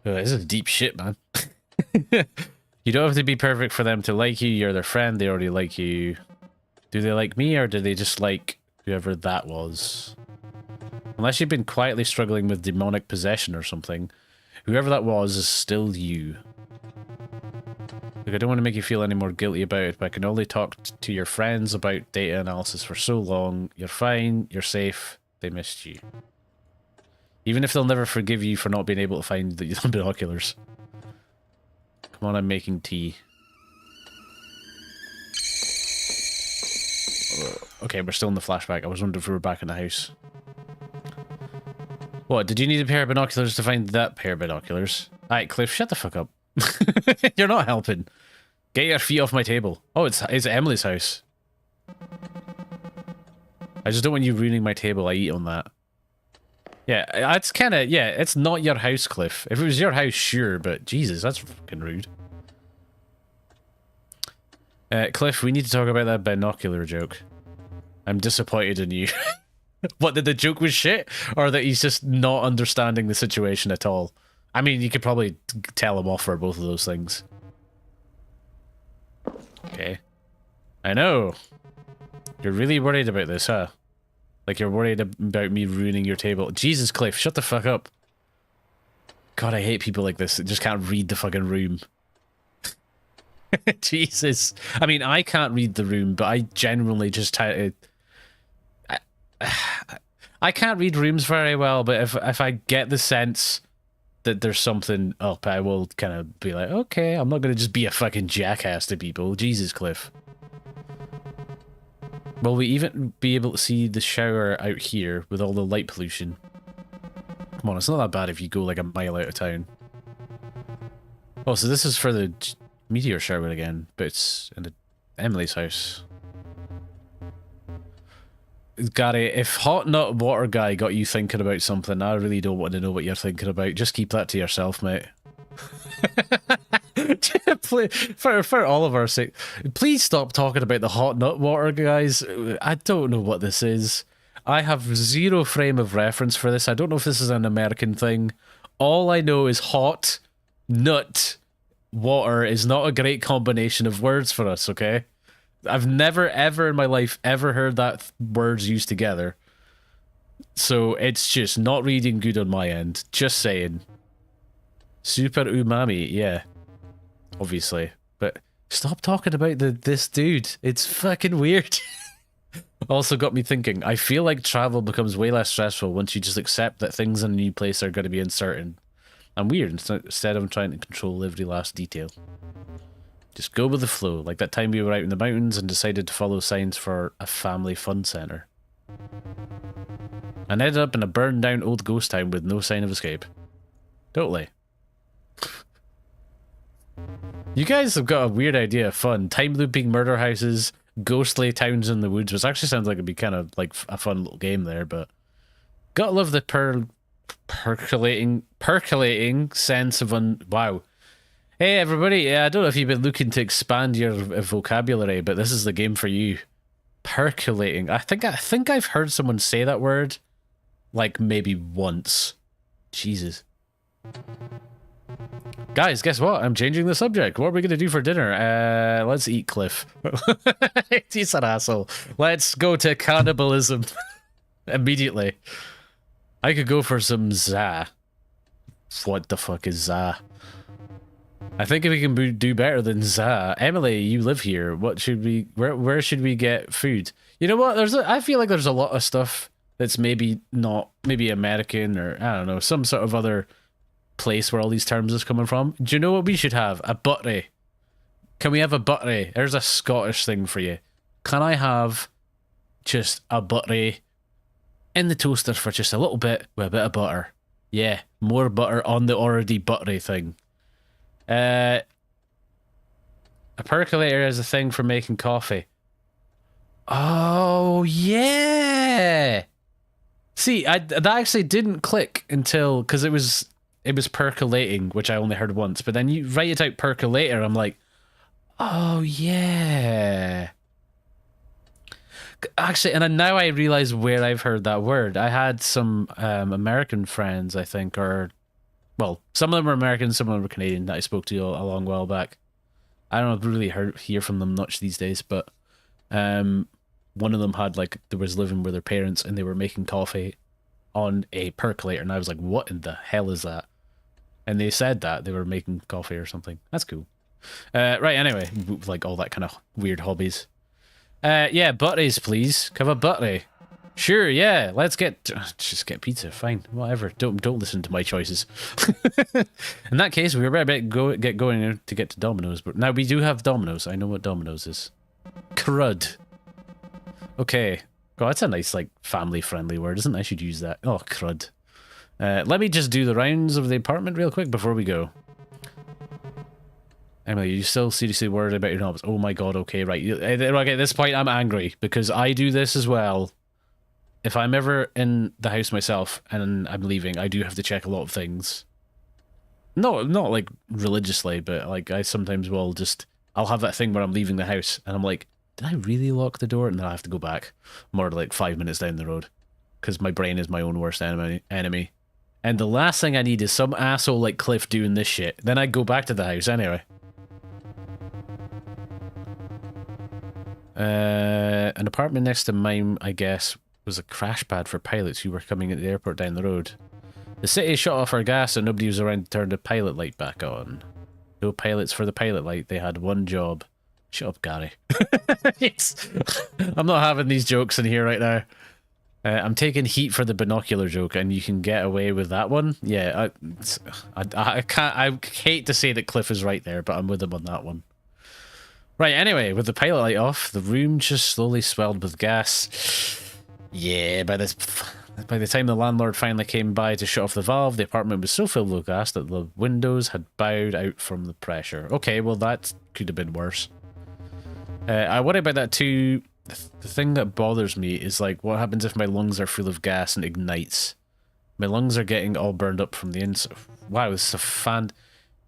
Oh, this is deep shit, man. You don't have to be perfect for them to like you. You're their friend. They already like you. Do they like me, or do they just like whoever that was? Unless you've been quietly struggling with demonic possession or something, whoever that was is still you. Like, I don't want to make you feel any more guilty about it, but I can only talk to your friends about data analysis for so long. You're fine. You're safe. They missed you. Even if they'll never forgive you for not being able to find the binoculars. Come on, I'm making tea. Okay, we're still in the flashback. I was wondering if we were back in the house. What, did you need a pair of binoculars to find that pair of binoculars? Alright, Cliff, shut the fuck up. You're not helping. Get your feet off my table. Oh, it's Emily's house. I just don't want you ruining my table. I eat on that. Yeah, it's kind of... Yeah, it's not your house, Cliff. If it was your house, sure, but Jesus, that's fucking rude. Cliff, we need to talk about that binocular joke. I'm disappointed in you. What, that the joke was shit? Or that he's just not understanding the situation at all? I mean, you could probably tell him off for both of those things. Okay. I know. You're really worried about this, huh? Like you're worried about me ruining your table. Jesus, Cliff, shut the fuck up. God, I hate people like this that just can't read the fucking room. Jesus. I mean, I can't read the room, but I genuinely just try to... I can't read rooms very well, but if I get the sense that there's something up, I will kind of be like, okay, I'm not going to just be a fucking jackass to people. Jesus, Cliff. Will we even be able to see the shower out here with all the light pollution? Come on, it's not that bad if you go like a mile out of town. Oh, so this is for the meteor shower again, but it's in Emily's house. Gary, if Hot Nut Water Guy got you thinking about something, I really don't want to know what you're thinking about. Just keep that to yourself, mate. For all of our sake, please stop talking about the Hot Nut Water, guys. I don't know what this is. I have zero frame of reference for this. I don't know if this is an American thing. All I know is hot, nut, water is not a great combination of words for us, okay? I've never, ever in my life, ever heard that words used together. So it's just not reading good on my end. Just saying. Super umami, yeah. Obviously. But stop talking about this dude. It's fucking weird. Also got me thinking, I feel like travel becomes way less stressful once you just accept that things in a new place are going to be uncertain and weird instead of trying to control every last detail. Just go with the flow, like that time we were out in the mountains and decided to follow signs for a family fun centre. And ended up in a burned down old ghost town with no sign of escape. Totally. You guys have got a weird idea of fun. Time looping murder houses, ghostly towns in the woods, which actually sounds like it'd be kind of like a fun little game there, but gotta love the percolating sense of wow. Hey everybody, I don't know if you've been looking to expand your vocabulary, but this is the game for you. Percolating. I think I've heard someone say that word like maybe once. Jesus. Guys, guess what? I'm changing the subject. What are we going to do for dinner? Let's eat Cliff. He's an asshole. Let's go to cannibalism. Immediately. I could go for some za. What the fuck is za? I think if we can do better than za. Emily, you live here. What should we... Where should we get food? You know what? I feel like there's a lot of stuff that's maybe not... Maybe American or, I don't know, some sort of other place where all these terms is coming from. Do you know what we should have? A buttery. Can we have a buttery? There's a Scottish thing for you. Can I have just a buttery in the toaster for just a little bit with a bit of butter? Yeah, more butter on the already buttery thing. A percolator is a thing for making coffee. Oh, yeah! See, that actually didn't click until... Because it was percolating, which I only heard once. But then you write it out percolator, I'm like, oh, yeah. Actually, and now I realize where I've heard that word. I had some American friends, I think, or... Well, some of them were American, some of them were Canadian that I spoke to a long while back. I don't really hear from them much these days, but one of them had, like, they was living with their parents and they were making coffee on a percolator, and I was like, what in the hell is that? And they said that they were making coffee or something. That's cool. Right, anyway, like all that kind of weird hobbies. Yeah, butteries, please. Can I have a buttery? Sure, yeah. Let's just get pizza. Fine, whatever. Don't listen to my choices. In that case, we better get going to get to Domino's. But now we do have Domino's. I know what Domino's is. Crud. Okay. God, that's a nice, like, family-friendly word, isn't it? I should use that. Oh, crud. Let me just do the rounds of the apartment real quick before we go. Emily, you still seriously worried about your knobs? Oh my god, okay, right. Okay, at this point, I'm angry, because I do this as well. If I'm ever in the house myself and I'm leaving, I do have to check a lot of things. No, not like religiously, but like I sometimes will just... I'll have that thing where I'm leaving the house, and I'm like, did I really lock the door? And then I have to go back more like 5 minutes down the road. Because my brain is my own worst enemy. And the last thing I need is some asshole like Cliff doing this shit. Then I go back to the house anyway. An apartment next to mine, I guess, was a crash pad for pilots who were coming at the airport down the road. The city shut off our gas and nobody was around to turn the pilot light back on. No pilots for the pilot light. They had one job. Shut up, Gary. I'm not having these jokes in here right now. I'm taking heat for the binocular joke, and you can get away with that one. Yeah, I can't. I hate to say that Cliff is right there, but I'm with him on that one. Right. Anyway, with the pilot light off, the room just slowly swelled with gas. Yeah. By the time the landlord finally came by to shut off the valve, the apartment was so filled with gas that the windows had bowed out from the pressure. Okay, well that could have been worse. I worry about that too. The thing that bothers me is, like, what happens if my lungs are full of gas and ignites? My lungs are getting all burned up from the inside. Wow, this is a fan.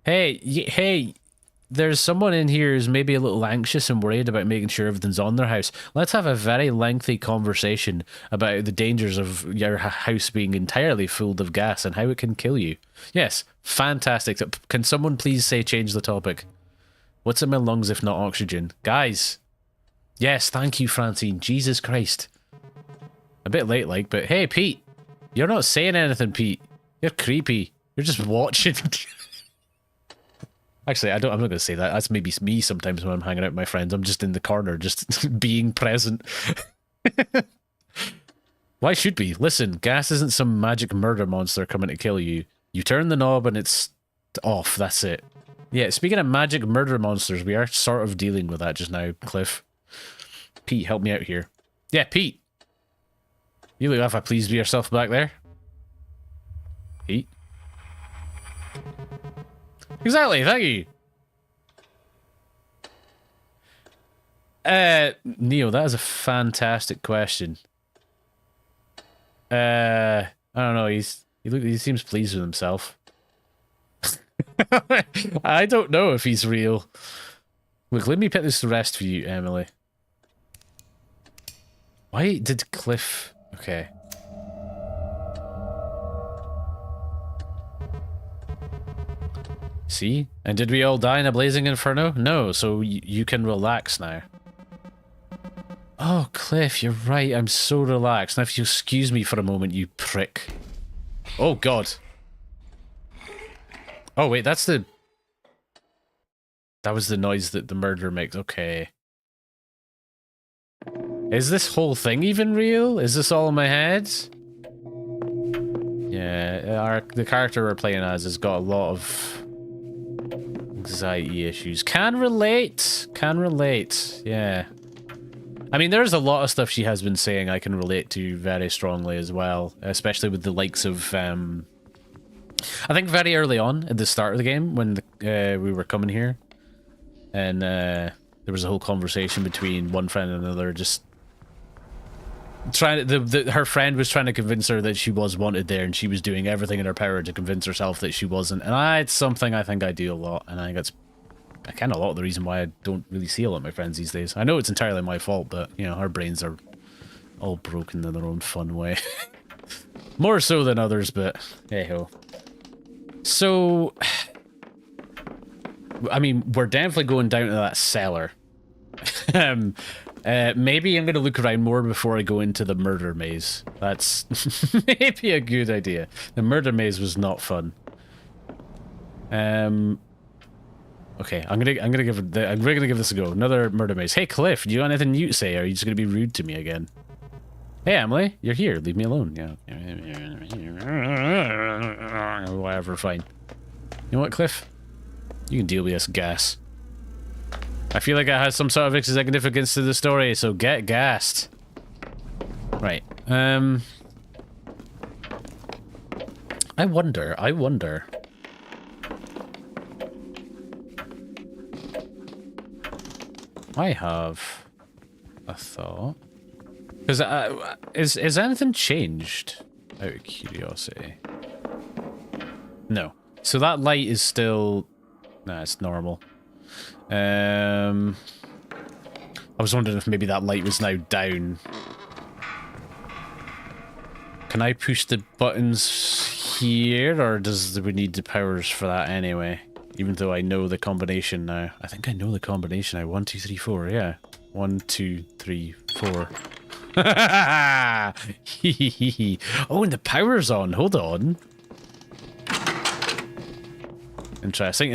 Hey, there's someone in here who's maybe a little anxious and worried about making sure everything's on their house. Let's have a very lengthy conversation about the dangers of your house being entirely full of gas and how it can kill you. Yes, fantastic. Can someone please say change the topic? What's in my lungs if not oxygen? Guys. Yes, thank you, Francine. Jesus Christ. A bit late, like, but hey, Pete. You're not saying anything, Pete. You're creepy. You're just watching. Actually, I'm not going to say that. That's maybe me sometimes when I'm hanging out with my friends. I'm just in the corner, just being present. Why should we? Listen, gas isn't some magic murder monster coming to kill you. You turn the knob and it's off. That's it. Yeah, speaking of magic murder monsters, we are sort of dealing with that just now, Cliff. Pete, help me out here. Yeah, Pete. You look awful pleased with yourself back there. Pete. Exactly, thank you. Neo, that is a fantastic question. I don't know, he seems pleased with himself. I don't know if he's real. Look, let me pick this to rest for you, Emily. Why did Cliff... Okay. See? And did we all die in a blazing inferno? No, so you can relax now. Oh, Cliff, you're right. I'm so relaxed. Now if you excuse me for a moment, you prick. Oh, God. Oh, wait, that's the... That was the noise that the murderer makes. Okay. Is this whole thing even real? Is this all in my head? Yeah, the character we're playing as has got a lot of anxiety issues. Can relate. Can relate. Yeah. I mean, there's a lot of stuff she has been saying I can relate to very strongly as well, especially with the likes of, I think very early on at the start of the game when we were coming here, and there was a whole conversation between one friend and another, just trying to, her friend was trying to convince her that she was wanted there, and she was doing everything in her power to convince herself that she wasn't. And it's something I think I do a lot, and I think that's kind of a lot of the reason why I don't really see a lot of my friends these days. I know it's entirely my fault, but, you know, our brains are all broken in their own fun way. More so than others, but hey-ho. So, I mean, we're definitely going down to that cellar. Maybe I'm going to look around more before I go into the murder maze. That's maybe a good idea. The murder maze was not fun. Okay, I'm gonna give this a go. Another murder maze. Hey, Cliff, do you have anything new to say, or are you just gonna be rude to me again? Hey, Emily, you're here. Leave me alone. Yeah. Whatever, fine. You know what, Cliff? You can deal with this gas. I feel like it has some sort of significance to the story, so get gassed. Right. I wonder. I have a thought. Because is anything changed? Out of curiosity. No. So that light is still... Nah, it's normal. I was wondering if maybe that light was now down. Can I push the buttons here, or does we need the powers for that anyway? Even though I know the combination now. I think I know the combination now. 1, 2, 3, 4. Yeah. 1, 2, 3, 4. Oh, and the power's on. Hold on. Interesting.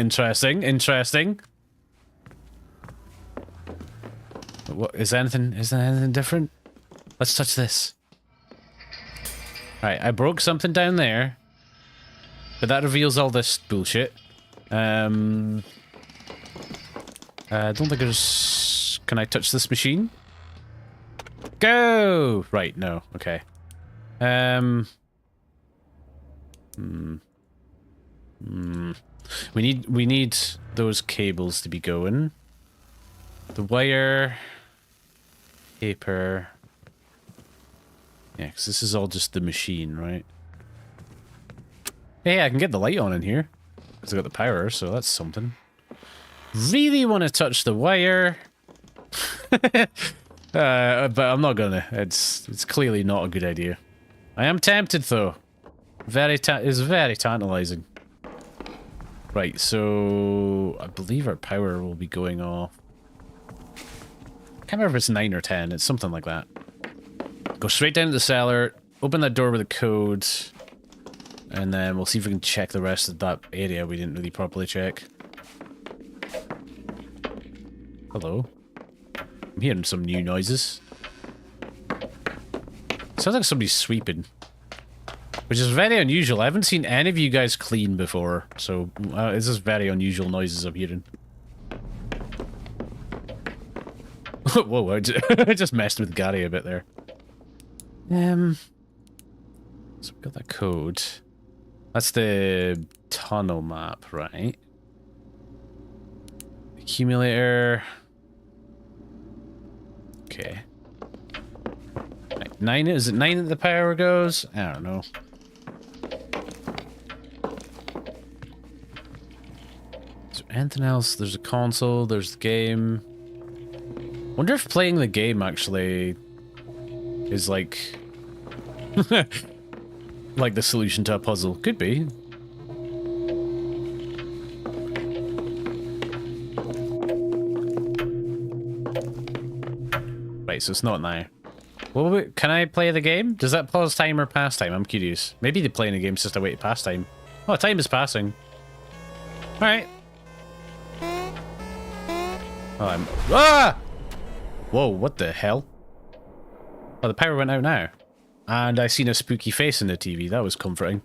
What is anything different? Let's touch this. Right, I broke something down there. But that reveals all this bullshit. I don't think there's... Can I touch this machine? Go! Right, no. Okay. We need those cables to be going. The wire... Paper... Yeah, because this is all just the machine, right? Hey, I can get the light on in here. Because I got the power, so that's something. Really want to touch the wire. But I'm not gonna. It's clearly not a good idea. I am tempted, though. It's very tantalizing. Right, so... I believe our power will be going off. I can't remember if it's 9 or 10. It's something like that. Go straight down to the cellar, open that door with a code, and then we'll see if we can check the rest of that area we didn't really properly check. Hello. I'm hearing some new noises. Sounds like somebody's sweeping. Which is very unusual. I haven't seen any of you guys clean before, so it's just very unusual noises I'm hearing. Whoa, I just messed with Gary a bit there. So we got that code. That's the tunnel map, right? Accumulator. Okay. Right, 9, is it 9 that the power goes? I don't know. Is there anything else? There's a console, there's the game. Wonder if playing the game actually is like like the solution to a puzzle. Could be. Right, so it's not now. Well, wait, can I play the game? Does that pause time or pass time? I'm curious. Maybe the playing the game's just a way to pass time. Oh, time is passing. Alright. Oh, I'm... Ah! Whoa, what the hell? Oh, the power went out now. And I seen a spooky face in the TV. That was comforting.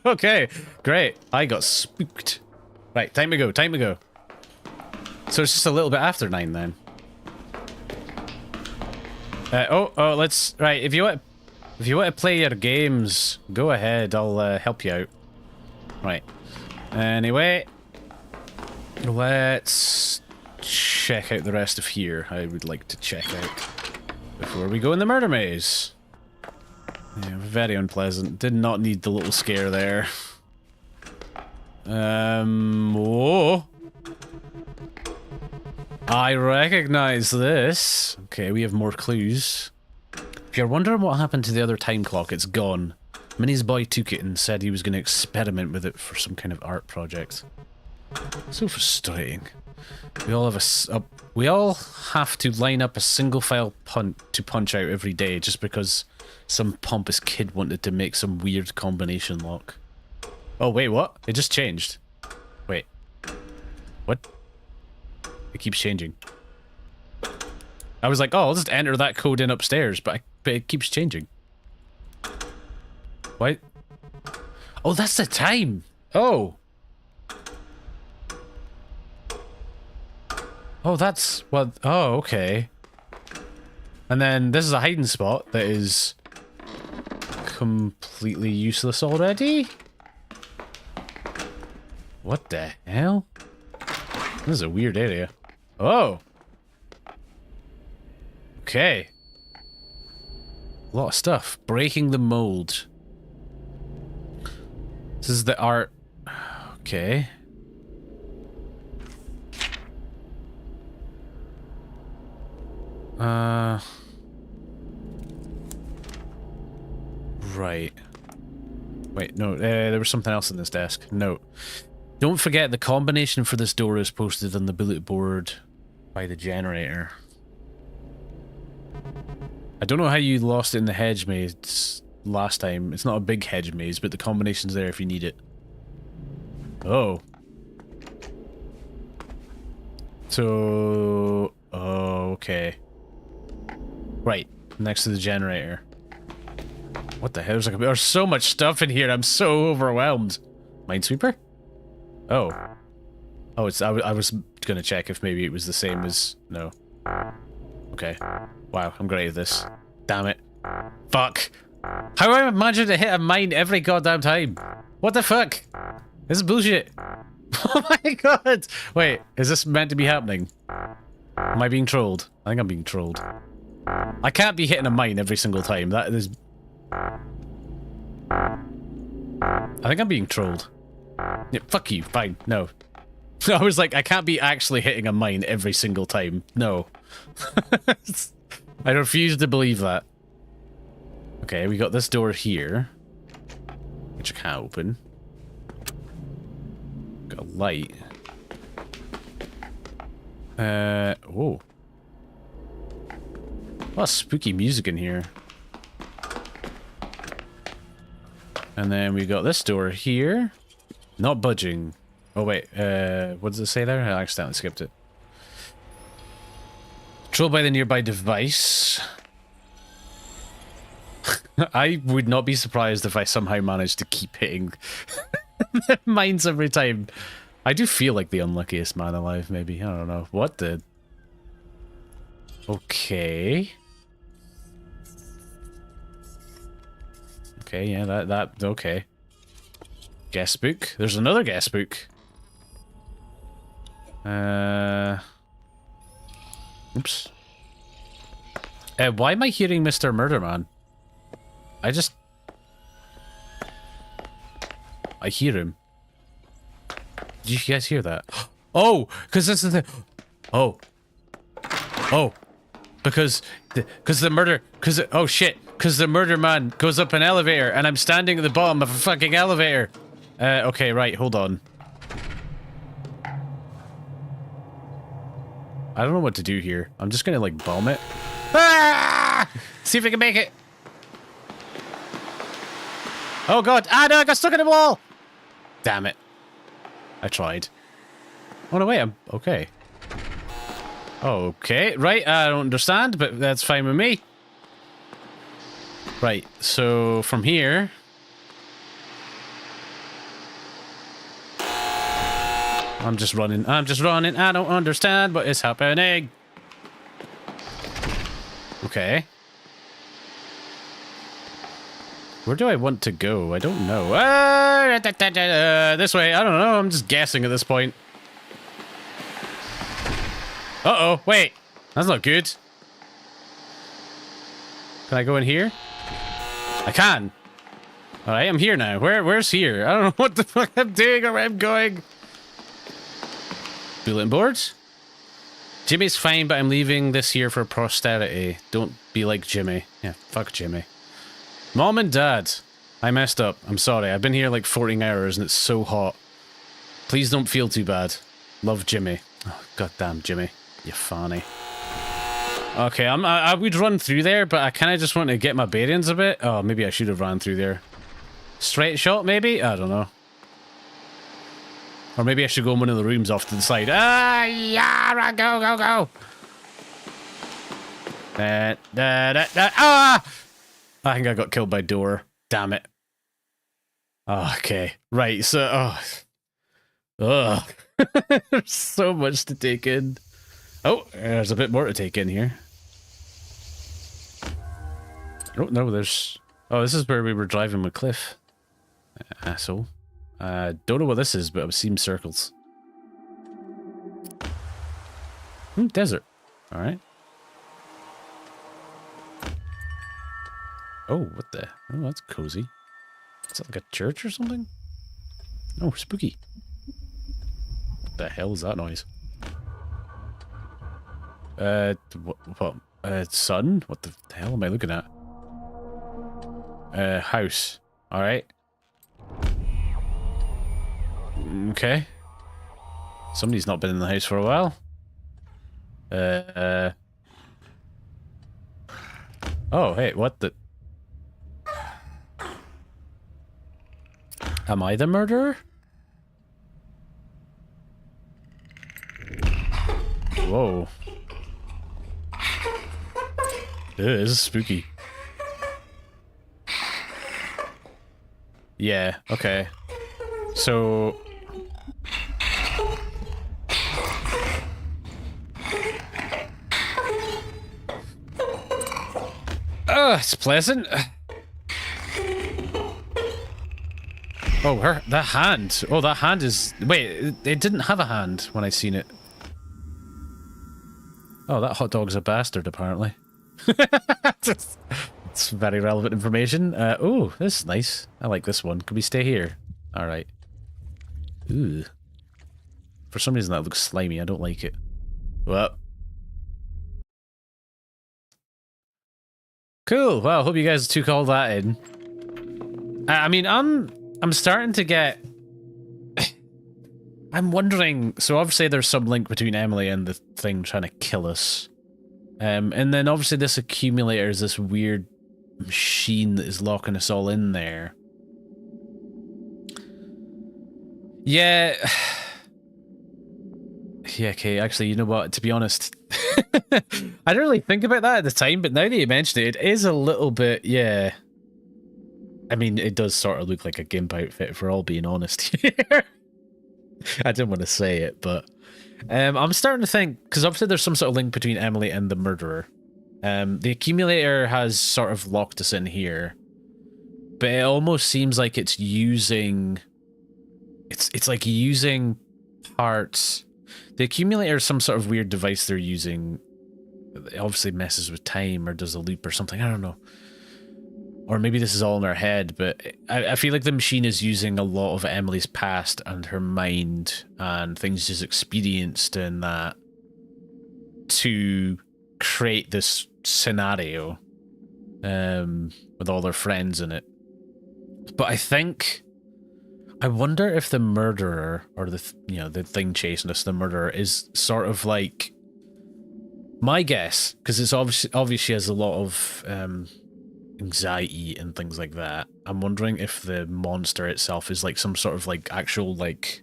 Okay, great. I got spooked. Right, time to go, time to go. So it's just a little bit after 9 then. Let's... Right, if you want to play your games, go ahead. I'll help you out. Right. Anyway, let's check out the rest of here. I would like to check out before we go in the murder maze. Yeah, very unpleasant. Did not need the little scare there. Whoa. I recognize this. Okay, we have more clues. If you're wondering what happened to the other time clock, it's gone. Minnie's boy took it and said he was going to experiment with it for some kind of art project. So frustrating. We all have to line up a single file to punch out every day just because some pompous kid wanted to make some weird combination lock. Oh wait, what? It just changed. Wait. What? It keeps changing. I was like, oh, I'll just enter that code in upstairs, but it keeps changing. What? Oh, that's the time! Oh! Oh, that's what... Oh, okay. And then this is a hiding spot that is completely useless already? What the hell? This is a weird area. Oh! Okay. A lot of stuff. Breaking the mold. This is the art. Okay. Right. Wait, no, there was something else in this desk. Note. Don't forget the combination for this door is posted on the bullet board by the generator. I don't know how you lost it in the hedge maze last time. It's not a big hedge maze, but the combination's there if you need it. Oh. So... Oh, okay. Right, next to the generator. What the hell? There's so much stuff in here. I'm so overwhelmed. Minesweeper? Oh. Oh, it's. I was gonna check if maybe it was the same as. No. Okay. Wow, I'm great at this. Damn it. Fuck. How do I imagine to hit a mine every goddamn time? What the fuck? This is bullshit. Oh my god. Wait, is this meant to be happening? Am I being trolled? I think I'm being trolled. I can't be hitting a mine every single time. That is... I think I'm being trolled. Yeah, fuck you. Fine. No. I was like, I can't be actually hitting a mine every single time. No. I refuse to believe that. Okay, we got this door here. Which I can't open. Got a light. Oh. A lot of spooky music in here. And then we got this door here. Not budging. Oh wait, what does it say there? I accidentally skipped it. Controlled by the nearby device. I would not be surprised if I somehow managed to keep hitting the mines every time. I do feel like the unluckiest man alive, maybe. I don't know. What the... Okay. Okay, yeah, okay. Guest book. There's another guest book. Oops. Why am I hearing Mr. Murderman? I hear him. Did you guys hear that? Oh, because this is the... Oh. Oh. Because the murder... Oh, shit. Because the murder man goes up an elevator and I'm standing at the bottom of a fucking elevator. Okay, right. Hold on. I don't know what to do here. I'm just gonna, like, bomb it. Ah! See if we can make it. Oh god. Ah no, I got stuck in the wall. Damn it. I tried. Oh no, wait, I'm okay. Okay, right, I don't understand, but that's fine with me. Right, so from here... I'm just running, I don't understand what is happening. Okay. Where do I want to go? I don't know. This way, I don't know, I'm just guessing at this point. Uh-oh, wait. That's not good. Can I go in here? I can. Alright, I'm here now. Where's here? I don't know what the fuck I'm doing or where I'm going. Bulletin boards? Jimmy's fine, but I'm leaving this here for posterity. Don't be like Jimmy. Yeah, fuck Jimmy. Mom and Dad, I messed up. I'm sorry. I've been here like 14 hours and it's so hot. Please don't feel too bad. Love, Jimmy. Oh, goddamn Jimmy. You fanny. Okay, I would run through there, but I kind of just want to get my bearings a bit. Oh, maybe I should have ran through there. Straight shot, maybe? I don't know. Or maybe I should go in one of the rooms off to the side. Ah, yeah, run, go, go, go. Ah! I think I got killed by door. Damn it. Okay, right, so... Ugh. There's so much to take in. Oh, there's a bit more to take in here. Oh, no, there's... Oh, this is where we were driving with Cliff. Asshole. Don't know what this is, but I've seen circles. Desert. Alright. Oh, what the... Oh, that's cozy. Is that like a church or something? Oh, spooky. What the hell is that noise? Sun? What the hell am I looking at? House. Alright. Okay. Somebody's not been in the house for a while. Oh, hey, what the... Am I the murderer? Whoa. Ew, this is spooky. Yeah, okay. So... Oh, it's pleasant. Oh, that hand. Oh, that hand is... Wait, it didn't have a hand when I seen it. Oh, that hot dog's a bastard, apparently. It's very relevant information. Oh, this is nice. I like this one. Can we stay here? Alright. Ooh. For some reason that looks slimy. I don't like it. Well. Cool. Well, hope you guys took all that in. I mean, I'm starting to get... I'm wondering... So obviously there's some link between Emily and the thing trying to kill us. And then obviously this accumulator is this weird machine that is locking us all in there. Yeah. Yeah, okay, actually, you know what? To be honest, I didn't really think about that at the time, but now that you mentioned it, it is a little bit, yeah. I mean, it does sort of look like a GIMP outfit, if we're all being honest here. I didn't want to say it, but I'm starting to think, because obviously there's some sort of link between Emily and the murderer. The accumulator has sort of locked us in here, but it almost seems like it's using... It's like using parts... The accumulator is some sort of weird device they're using. It obviously messes with time or does a loop or something. I don't know. Or maybe this is all in our head, but I feel like the machine is using a lot of Emily's past and her mind and things she's experienced in that to create this scenario with all their friends in it. But I wonder if the murderer, or the thing chasing us, the murderer, is sort of like My guess, because it's obvious she has a lot of anxiety and things like that. I'm wondering if the monster itself is like some sort of like actual like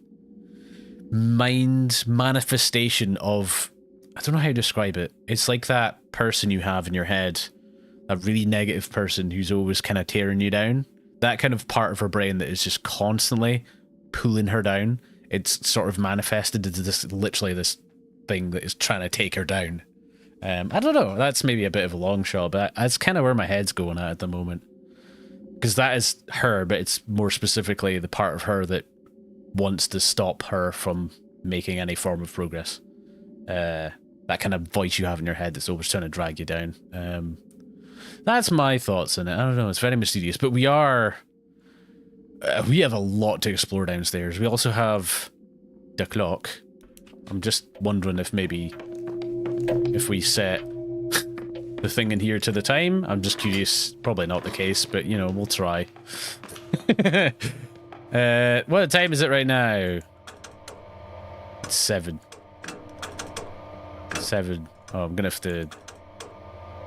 mind manifestation of, I don't know how to describe it. It's like that person you have in your head, a really negative person who's always kind of tearing you down. That kind of part of her brain that is just constantly pulling her down. It's sort of manifested into this, literally this thing that is trying to take her down. I don't know, that's maybe a bit of a long shot, but that's kind of where my head's going at the moment. Because that is her, but it's more specifically the part of her that wants to stop her from making any form of progress. That kind of voice you have in your head that's always trying to drag you down. That's my thoughts on it. I don't know, it's very mysterious, but we have a lot to explore downstairs. We also have the clock. I'm just wondering if maybe if we set the thing in here to the time. I'm just curious. Probably not the case, but you know, we'll try. What time is it right now? It's 7. 7. Oh, I'm gonna have to...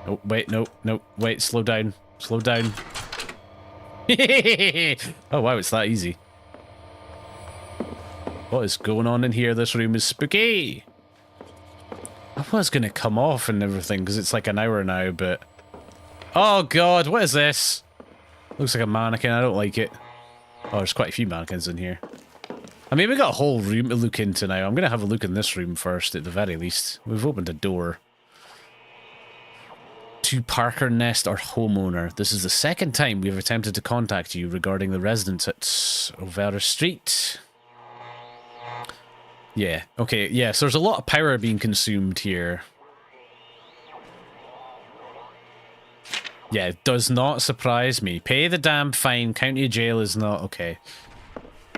Oh, wait, no, wait, slow down. Slow down. Oh, wow, it's that easy. What is going on in here? This room is spooky. I was gonna come off and everything, because it's like an hour now, but... Oh, God, what is this? Looks like a mannequin, I don't like it. Oh, there's quite a few mannequins in here. I mean, we got a whole room to look into now. I'm gonna have a look in this room first, at the very least. We've opened a door. To Parker Nest, our homeowner. This is the second time we've attempted to contact you regarding the residence at Overa Street. Yeah, okay, yeah, so there's a lot of power being consumed here. Yeah, it does not surprise me. Pay the damn fine, county jail is not... Okay.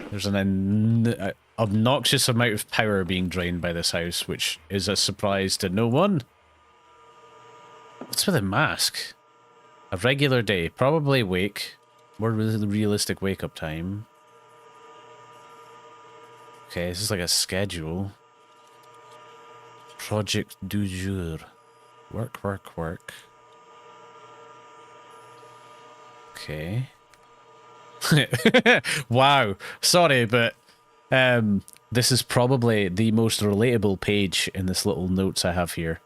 There's an obnoxious amount of power being drained by this house, which is a surprise to no one. What's with a mask? A regular day, probably wake. More realistic wake-up time. Okay, this is like a schedule. Project du jour. Work, work, work. Okay. Wow. Sorry, but this is probably the most relatable page in this little notes I have here.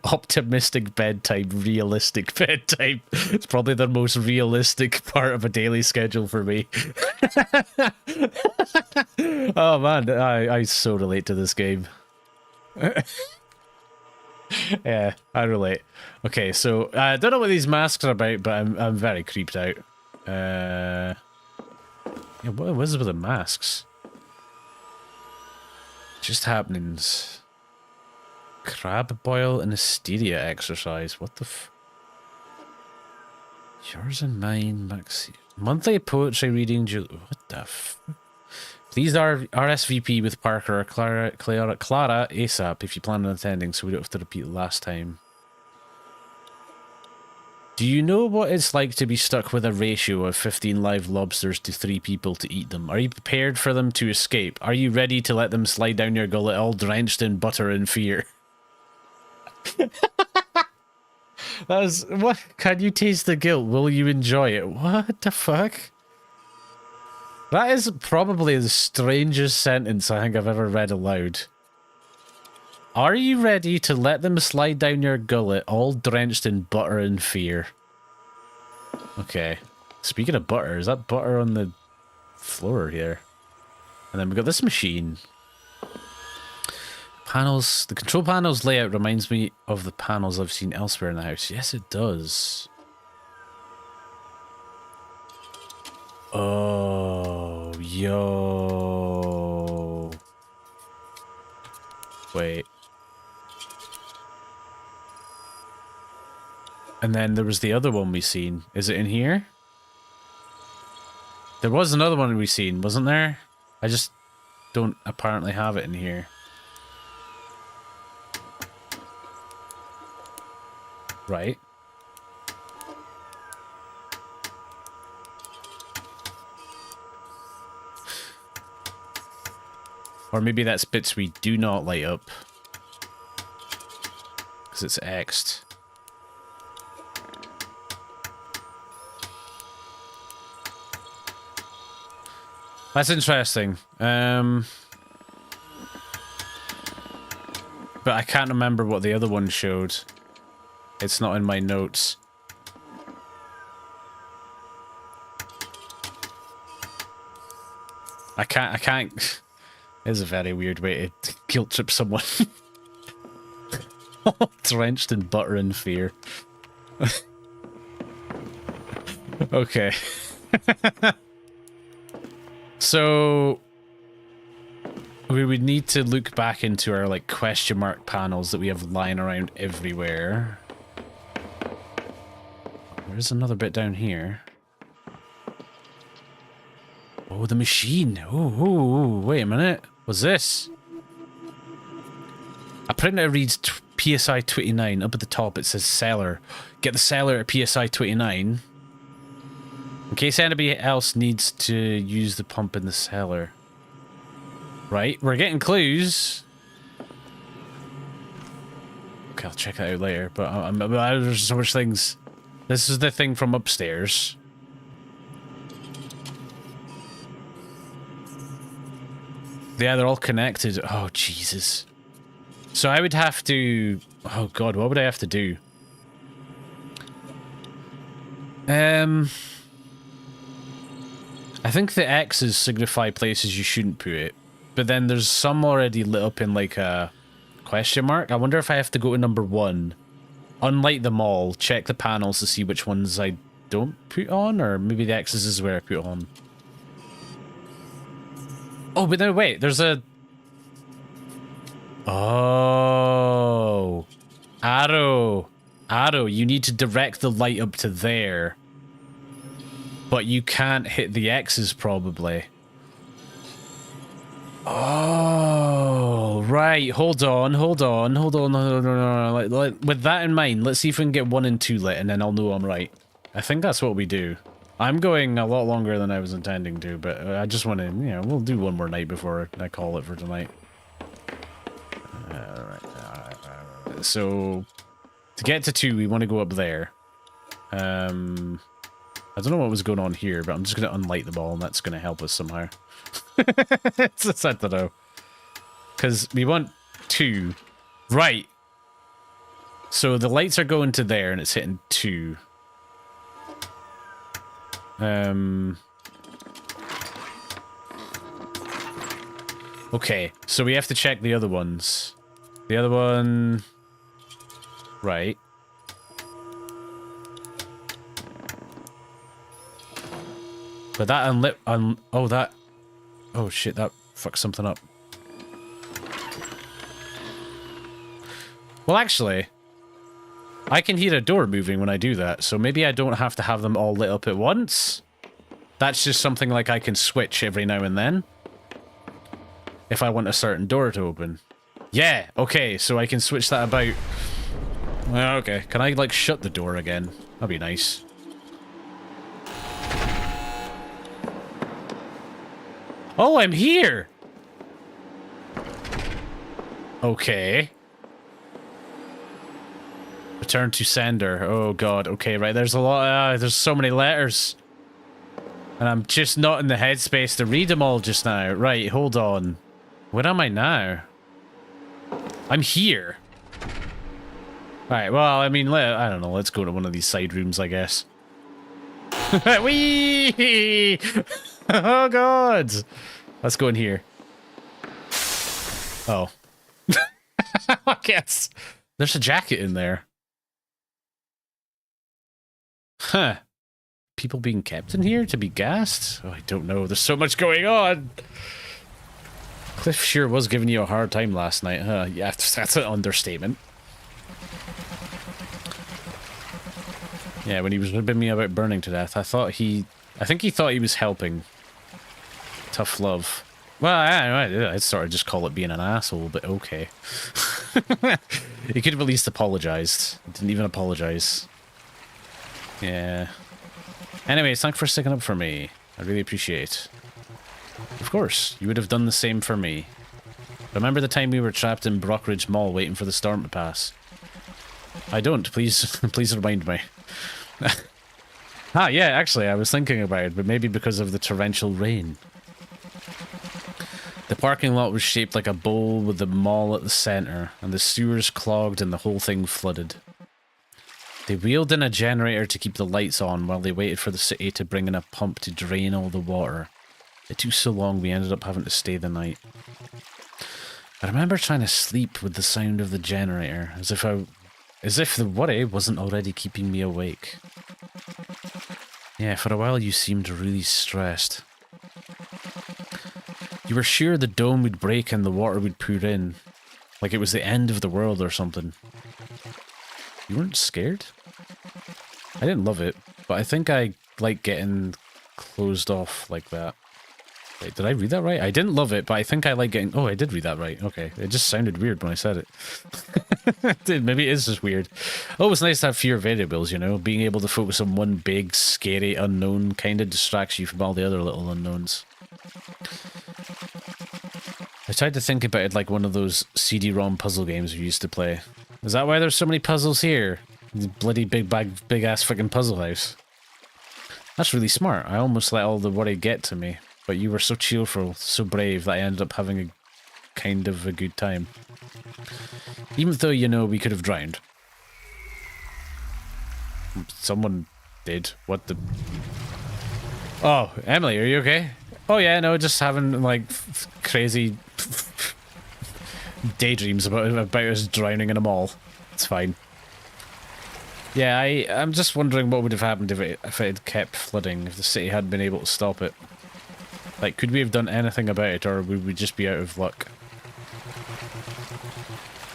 Optimistic bedtime, realistic bedtime. It's probably the most realistic part of a daily schedule for me. Oh man, I so relate to this game. Yeah, I relate. Okay, so I don't know what these masks are about, but I'm very creeped out. Yeah, what is it with the masks? Just happenings. Crab boil and hysteria exercise. What the f... Yours and mine, Maxi. Monthly poetry reading. What the f... Please RSVP with Parker or Clara ASAP if you plan on attending, so we don't have to repeat last time. Do you know what it's like to be stuck with a ratio of 15 live lobsters to 3 people to eat them? Are you prepared for them to escape? Are you ready to let them slide down your gullet all drenched in butter and fear? That was... What? Can you taste the guilt? Will you enjoy it? What the fuck? That is probably the strangest sentence I think I've ever read aloud. Are you ready to let them slide down your gullet all drenched in butter and fear? Okay. Speaking of butter, is that butter on the floor here? And then we've got this machine. Panels. The control panel's layout reminds me of the panels I've seen elsewhere in the house. Yes, it does. Oh, yo. Wait. And then there was the other one we seen. Is it in here? There was another one we seen, wasn't there? I just don't apparently have it in here. Right. Or maybe that's bits we do not light up. Because it's X'd. That's interesting. But I can't remember what the other one showed. It's not in my notes. I can't. It's a very weird way to guilt trip someone. Drenched in butter and fear. Okay. So we would need to look back into our like question mark panels that we have lying around everywhere. There's another bit down here. Oh, the machine. Oh, wait a minute. What's this? A printer reads PSI 29. Up at the top it says seller. Get the seller at PSI 29. In case anybody else needs to use the pump in the cellar. Right, we're getting clues. Okay, I'll check that out later, but there's so much things. This is the thing from upstairs. Yeah, they're all connected. Oh, Jesus. So I would have to... Oh, God, what would I have to do? I think the X's signify places you shouldn't put it. But then there's some already lit up in like a question mark. I wonder if I have to go to number 1. Unlight them all. Check the panels to see which ones I don't put on. Or maybe the X's is where I put on. Oh, but no, wait. There's a... Oh. Arrow. Arrow. You need to direct the light up to there. But you can't hit the X's, probably. Oh, right. Hold on. With that in mind, let's see if we can get 1 and 2 lit, and then I'll know I'm right. I think that's what we do. I'm going a lot longer than I was intending to, but I just want to, you know, we'll do one more night before I call it for tonight. Alright. So, to get to 2, we want to go up there. I don't know what was going on here, but I'm just going to unlight the ball, and that's going to help us somehow. It's I don't know. Because we want 2. Right. So the lights are going to there, and it's hitting 2. Okay, so we have to check the other ones. The other one... Right. But that unlit... oh, that... Oh, shit, that fucked something up. Well, actually... I can hear a door moving when I do that, so maybe I don't have to have them all lit up at once. That's just something like I can switch every now and then. If I want a certain door to open. Yeah, okay, so I can switch that about. Okay, can I, like, shut the door again? That'd be nice. Oh, I'm here! Okay. Return to sender. Oh, God. Okay, right. There's a lot. There's so many letters. And I'm just not in the headspace to read them all just now. Right, hold on. Where am I now? I'm here. Right, well, I mean, I don't know. Let's go to one of these side rooms, I guess. Whee! Oh, God. Let's go in here. Oh. I guess. There's a jacket in there. Huh. People being kept in here to be gassed? Oh, I don't know. There's so much going on. Cliff sure was giving you a hard time last night, huh? Yeah, that's an understatement. Yeah, when he was ribbing me about burning to death, I think he thought he was helping. Tough love. Well, I'd sort of just call it being an asshole, but okay. He could have at least apologized. Didn't even apologize. Yeah. Anyways, thanks for sticking up for me. I really appreciate it. Of course, you would have done the same for me. Remember the time we were trapped in Brockridge Mall waiting for the storm to pass? I don't. Please, please remind me. Ah, yeah, actually, I was thinking about it, but maybe because of the torrential rain. The parking lot was shaped like a bowl with the mall at the center, and the sewers clogged and the whole thing flooded. They wheeled in a generator to keep the lights on while they waited for the city to bring in a pump to drain all the water. It took so long we ended up having to stay the night. I remember trying to sleep with the sound of the generator, as if the worry wasn't already keeping me awake. Yeah, for a while you seemed really stressed. You were sure the dome would break and the water would pour in, like it was the end of the world or something. You weren't scared? I didn't love it, but I think I like getting closed off like that. Wait, did I read that right? I didn't love it, but I think I like getting... Oh, I did read that right. Okay. It just sounded weird when I said it. Maybe it is just weird. Oh, it's nice to have fewer variables, you know? Being able to focus on one big, scary unknown kind of distracts you from all the other little unknowns. I tried to think about it like one of those CD-ROM puzzle games we used to play. Is that why there's so many puzzles here? The bloody big-ass freaking puzzle house. That's really smart. I almost let all the worry get to me. But you were so cheerful, so brave, that I ended up having a kind of a good time. Even though, you know, we could have drowned. Someone did. What the... Oh, Emily, are you okay? Oh yeah, no, just having, like, crazy daydreams about us drowning in a mall. It's fine. Yeah, I'm just wondering what would have happened if it had kept flooding, if the city hadn't been able to stop it. Like, could we have done anything about it, or would we just be out of luck?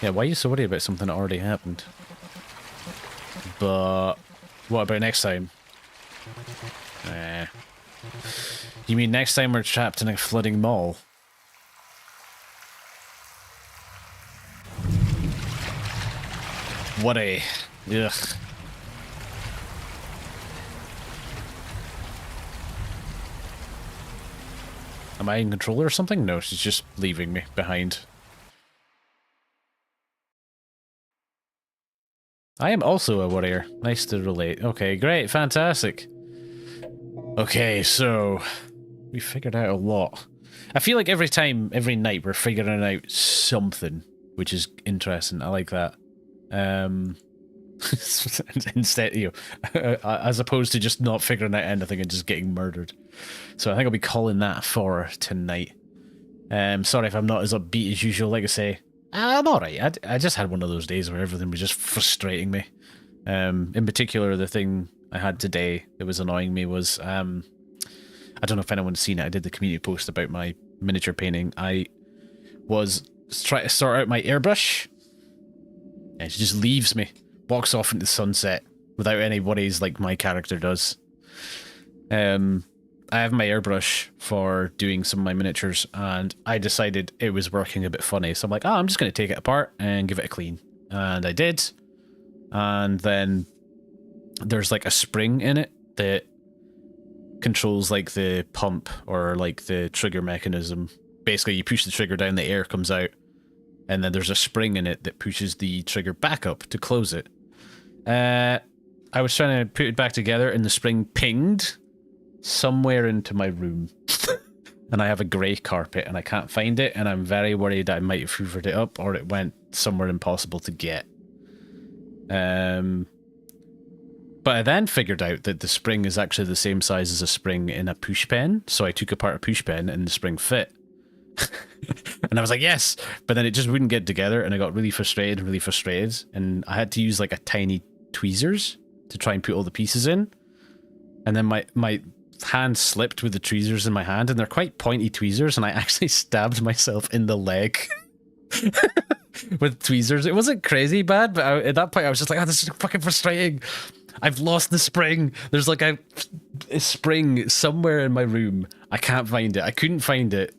Yeah, why are you so worried about something that already happened? But what about next time? You mean next time we're trapped in a flooding mall? Worry. Ugh. Am I in control or something? No, she's just leaving me behind. I am also a warrior. Nice to relate. Okay, great, fantastic. Okay, so we figured out a lot. I feel like every night, we're figuring out something, which is interesting. I like that. Instead, you know, as opposed to just not figuring out anything and just getting murdered. So I think I'll be calling that for tonight. Sorry if I'm not as upbeat as usual. Like I say, I'm alright. I just had one of those days where everything was just frustrating me. In particular, the thing I had today that was annoying me was, I don't know if anyone's seen it, I did the community post about my miniature painting. I was trying to sort out my airbrush, and she just leaves me, walks off into the sunset without any worries like my character does. I have my airbrush for doing some of my miniatures, and I decided it was working a bit funny, so I'm like, oh, I'm just going to take it apart and give it a clean. And I did, and then there's like a spring in it that controls like the pump or like the trigger mechanism. Basically, you push the trigger down, the air comes out, and then there's a spring in it that pushes the trigger back up to close it. I was trying to put it back together, and the spring pinged somewhere into my room. And I have a grey carpet, and I can't find it, and I'm very worried that I might have hoovered it up, or it went somewhere impossible to get. But I then figured out that the spring is actually the same size as a spring in a push pen, so I took apart a push pen, and the spring fit. And I was like, yes! But then it just wouldn't get together, and I got really frustrated, and I had to use like a tiny tweezers to try and put all the pieces in. And then my hand slipped with the tweezers in my hand, and they're quite pointy tweezers, and I actually stabbed myself in the leg with tweezers. It wasn't crazy bad, but at that point I was just like, oh, this is fucking frustrating. I've lost the spring. There's like a spring somewhere in my room. I can't find it. I couldn't find it.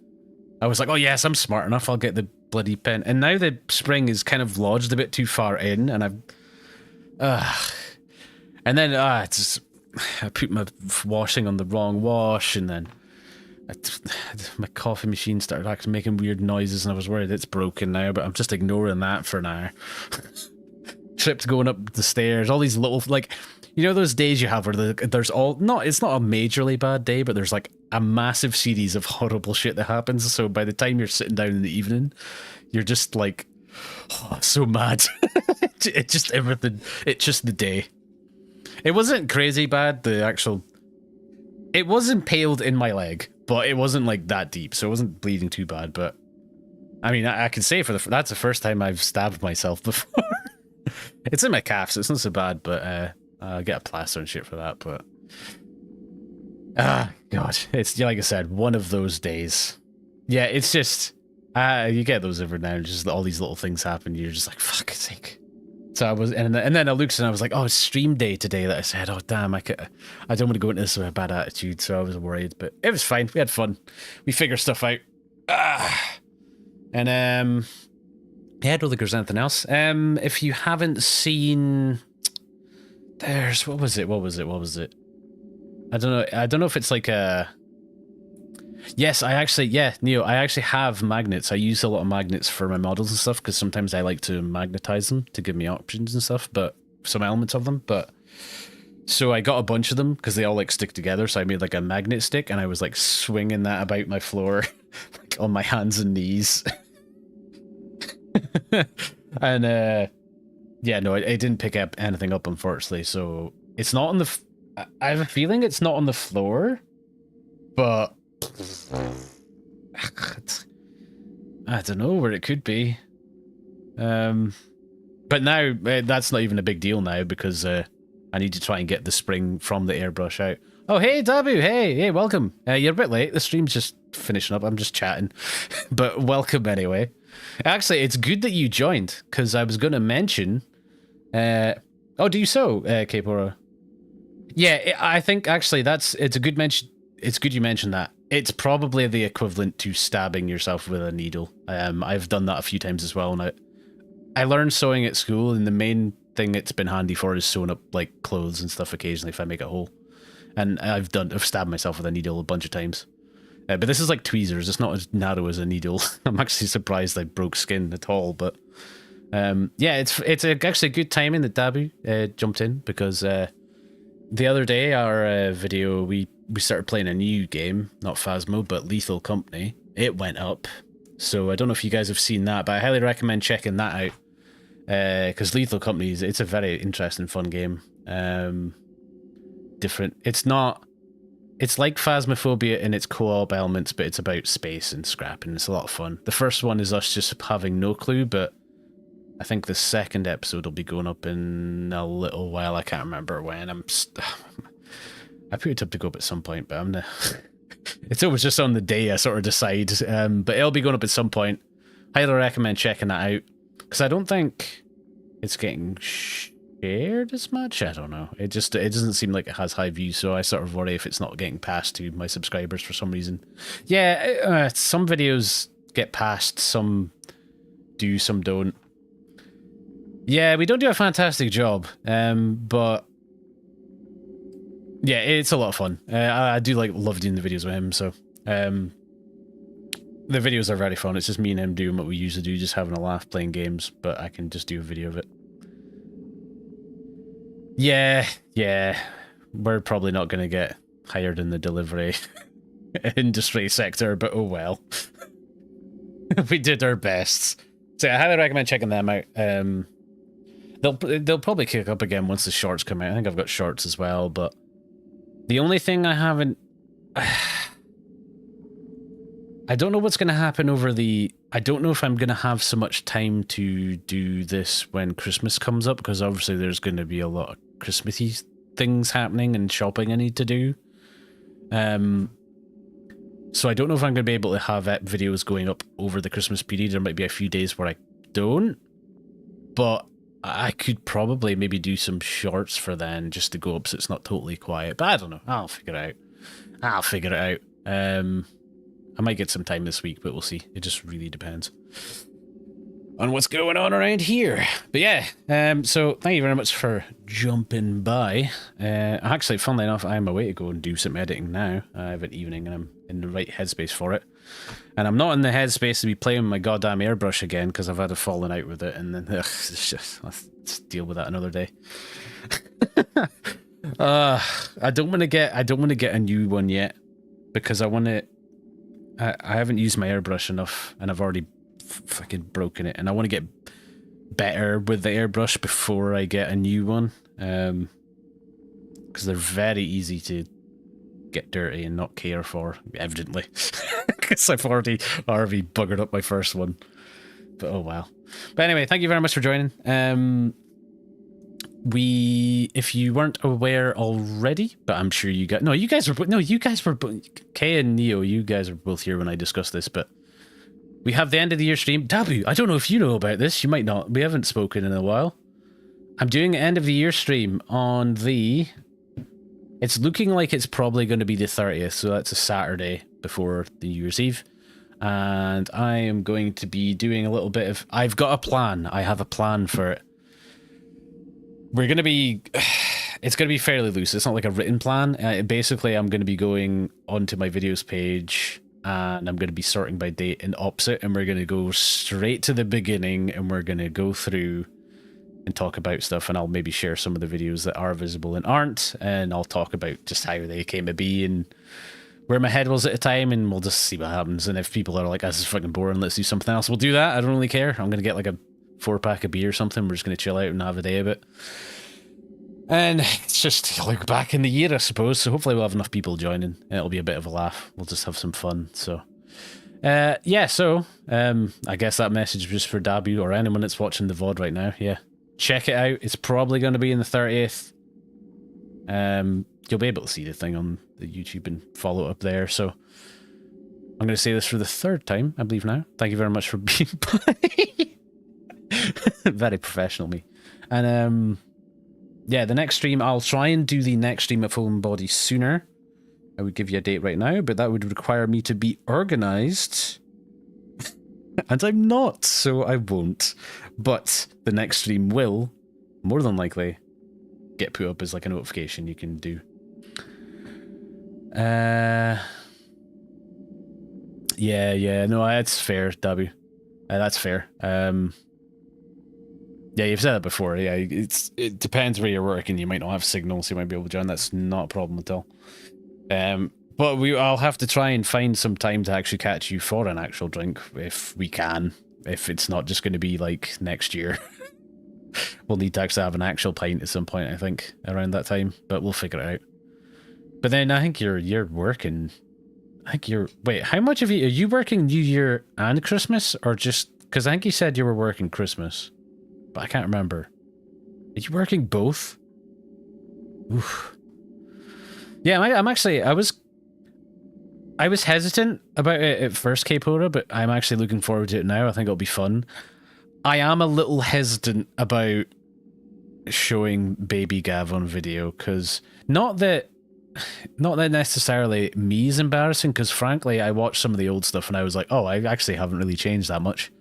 I was like, oh yes, I'm smart enough, I'll get the bloody pen. And now the spring is kind of lodged a bit too far in, and and then I put my washing on the wrong wash, and then my coffee machine started making weird noises, and I was worried it's broken now, but I'm just ignoring that for now. tripped going up the stairs. All these little, like, you know those days you have where there's all, it's not a majorly bad day, but there's like a massive series of horrible shit that happens. So by the time you're sitting down in the evening, you're just like, oh, so mad. It just everything. It's just the day. It wasn't crazy bad. It was impaled in my leg, but it wasn't like that deep, so it wasn't bleeding too bad. But I mean, I can say that's the first time I've stabbed myself before. It's in my calf, so it's not so bad. But I get a plaster and shit for that. But God, it's like I said, one of those days. Yeah, it's just you get those every now and just all these little things happen. You're just like, fuck's sake. So I was, and then I looked and I was like, oh, it's stream day today. That I said, oh damn, I don't want to go into this with a bad attitude. So I was worried, but it was fine. We had fun. We figured stuff out. And yeah, I don't think there's anything else. If you haven't seen, there's what was it? I don't know if it's like a. Yes, Neo, I actually have magnets. I use a lot of magnets for my models and stuff because sometimes I like to magnetize them to give me options and stuff, but some elements of them. But so I got a bunch of them because they all like stick together. So I made like a magnet stick and I was like swinging that about my floor like on my hands and knees. And yeah, no, it didn't pick up anything up, unfortunately. So it's not on the. I have a feeling it's not on the floor, but. I don't know where it could be. But now that's not even a big deal now because I need to try and get the spring from the airbrush out. Oh, hey, Dabu. Hey, welcome. You're a bit late. The stream's just finishing up. I'm just chatting. But welcome anyway. Actually, it's good that you joined because I was going to mention... oh, do you so, Kapora? Yeah, I think actually it's a good mention. It's good you mentioned that. It's probably the equivalent to stabbing yourself with a needle. I've done that a few times as well, and I learned sewing at school, and the main thing it's been handy for is sewing up like clothes and stuff occasionally if I make a hole. And I've stabbed myself with a needle a bunch of times. But this is like tweezers. It's not as narrow as a needle. I'm actually surprised I broke skin at all. But yeah, it's actually good timing that Dabu jumped in because the other day our video we started playing a new game, not Phasmo, but Lethal Company. It went up. So I don't know if you guys have seen that, but I highly recommend checking that out. Because Lethal Company, it's a very interesting, fun game. Different. It's like Phasmophobia in its co-op elements, but it's about space and scrapping. It's a lot of fun. The first one is us just having no clue, but I think the second episode will be going up in a little while. I can't remember when. I put it up to go up at some point, but it's always just on the day I sort of decide. But it'll be going up at some point. Highly recommend checking that out because I don't think it's getting shared as much. I don't know. It doesn't seem like it has high views, so I sort of worry if it's not getting passed to my subscribers for some reason. Yeah, some videos get passed, some do, some don't. Yeah, we don't do a fantastic job, but yeah, it's a lot of fun. I do love doing the videos with him, so the videos are very fun. It's just me and him doing what we usually do, just having a laugh playing games, but I can just do a video of it. Yeah, we're probably not going to get hired in the delivery industry sector, but oh well. We did our best. So I highly recommend checking them out. They'll probably kick up again once the shorts come out. I think I've got shorts as well, but the only thing I haven't... I don't know what's going to happen I don't know if I'm going to have so much time to do this when Christmas comes up, because obviously there's going to be a lot of Christmassy things happening and shopping I need to do. So I don't know if I'm going to be able to have videos going up over the Christmas period. There might be a few days where I don't, but I could probably maybe do some shorts for then just to go up so it's not totally quiet. But I don't know. I'll figure it out. I might get some time this week, but we'll see. It just really depends on what's going on around here. But yeah, so thank you very much for jumping by. Actually, funnily enough, I'm away to go and do some editing now. I have an evening and I'm in the right headspace for it. And I'm not in the headspace to be playing my goddamn airbrush again because I've had a falling out with it, and then it's just, let's deal with that another day. I don't want to get a new one yet because I haven't used my airbrush enough, and I've already fucking broken it, and I want to get better with the airbrush before I get a new one, because they're very easy to get dirty and not care for, evidently, because I've already buggered up my first one. But oh well. But anyway, thank you very much for joining. If you weren't aware already, but I'm sure you guys, Kay and Neo, you guys are both here when I discussed this, but we have the end of the year stream. Dabu, I don't know if you know about this, you might not, we haven't spoken in a while. I'm doing an end of the year stream on it's looking like it's probably going to be the 30th, so that's a Saturday before the New Year's Eve. And I am going to be doing a little bit of, I've got a plan, I have a plan for it. It's going to be fairly loose. It's not like a written plan. Basically, I'm going to be going onto my videos page and I'm going to be sorting by date and opposite, and we're going to go straight to the beginning and we're going to go through and talk about stuff, and I'll maybe share some of the videos that are visible and aren't, and I'll talk about just how they came to be and where my head was at the time, and we'll just see what happens. And if people are like, this is fucking boring, let's do something else, we'll do that. I don't really care. I'm going to get like a 4-pack of beer or something. We're just going to chill out and have a day of it. And it's just like back in the year, I suppose. So hopefully we'll have enough people joining and it'll be a bit of a laugh. We'll just have some fun. So, yeah, so I guess that message was for Dabu or anyone that's watching the VOD right now. Yeah, check it out. It's probably going to be in the 30th. You'll be able to see the thing on the YouTube and follow it up there. So I'm going to say this for the 3rd time, I believe now. Thank you very much for being by. Very professional, me. And yeah, the next stream, I'll try and do the next stream of Homebody sooner. I would give you a date right now, but that would require me to be organized. And I'm not, so I won't. But the next stream will, more than likely, get put up as like a notification you can do. Yeah, no, that's fair, Dabu. That's fair. Yeah, you've said that before. Yeah, it depends where you're working. You might not have signals, so you might be able to join. That's not a problem at all. But I'll have to try and find some time to actually catch you for an actual drink if we can. If it's not just going to be like next year. We'll need to actually have an actual pint at some point, I think, around that time. But we'll figure it out. But then I think you're working. Wait, how much are you working New Year and Christmas, or just because I think you said you were working Christmas, but I can't remember. Are you working both? Oof. Yeah, I was hesitant about it at first, K-Pora, but I'm actually looking forward to it now. I think it'll be fun. I am a little hesitant about showing baby Gav on video, because not that necessarily me is embarrassing, because frankly, I watched some of the old stuff and I was like, oh, I actually haven't really changed that much.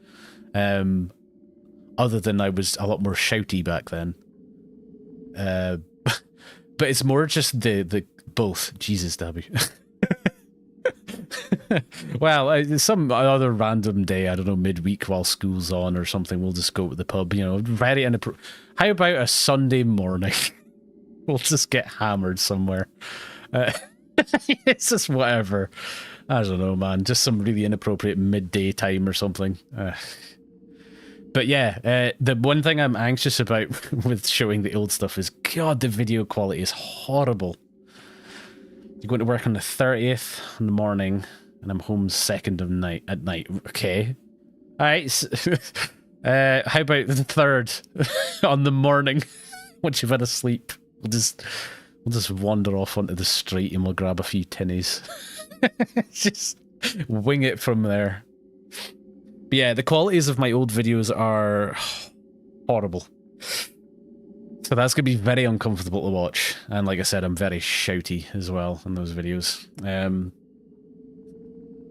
Other than I was a lot more shouty back then. But it's more just the both. Jesus, Dabby. Well, some other random day, I don't know, midweek while school's on or something, we'll just go to the pub, you know, very How about a Sunday morning? We'll just get hammered somewhere. It's just whatever. I don't know, man. Just some really inappropriate midday time or something. But yeah, the one thing I'm anxious about with showing the old stuff is, God, the video quality is horrible. You're going to work on the 30th in the morning, and I'm home 2nd at night. Okay. All right. How about the 3rd on the morning once you've had a sleep? We'll just wander off onto the street and we'll grab a few tinnies. Just wing it from there. But yeah, the qualities of my old videos are horrible. So that's going to be very uncomfortable to watch. And like I said, I'm very shouty as well in those videos.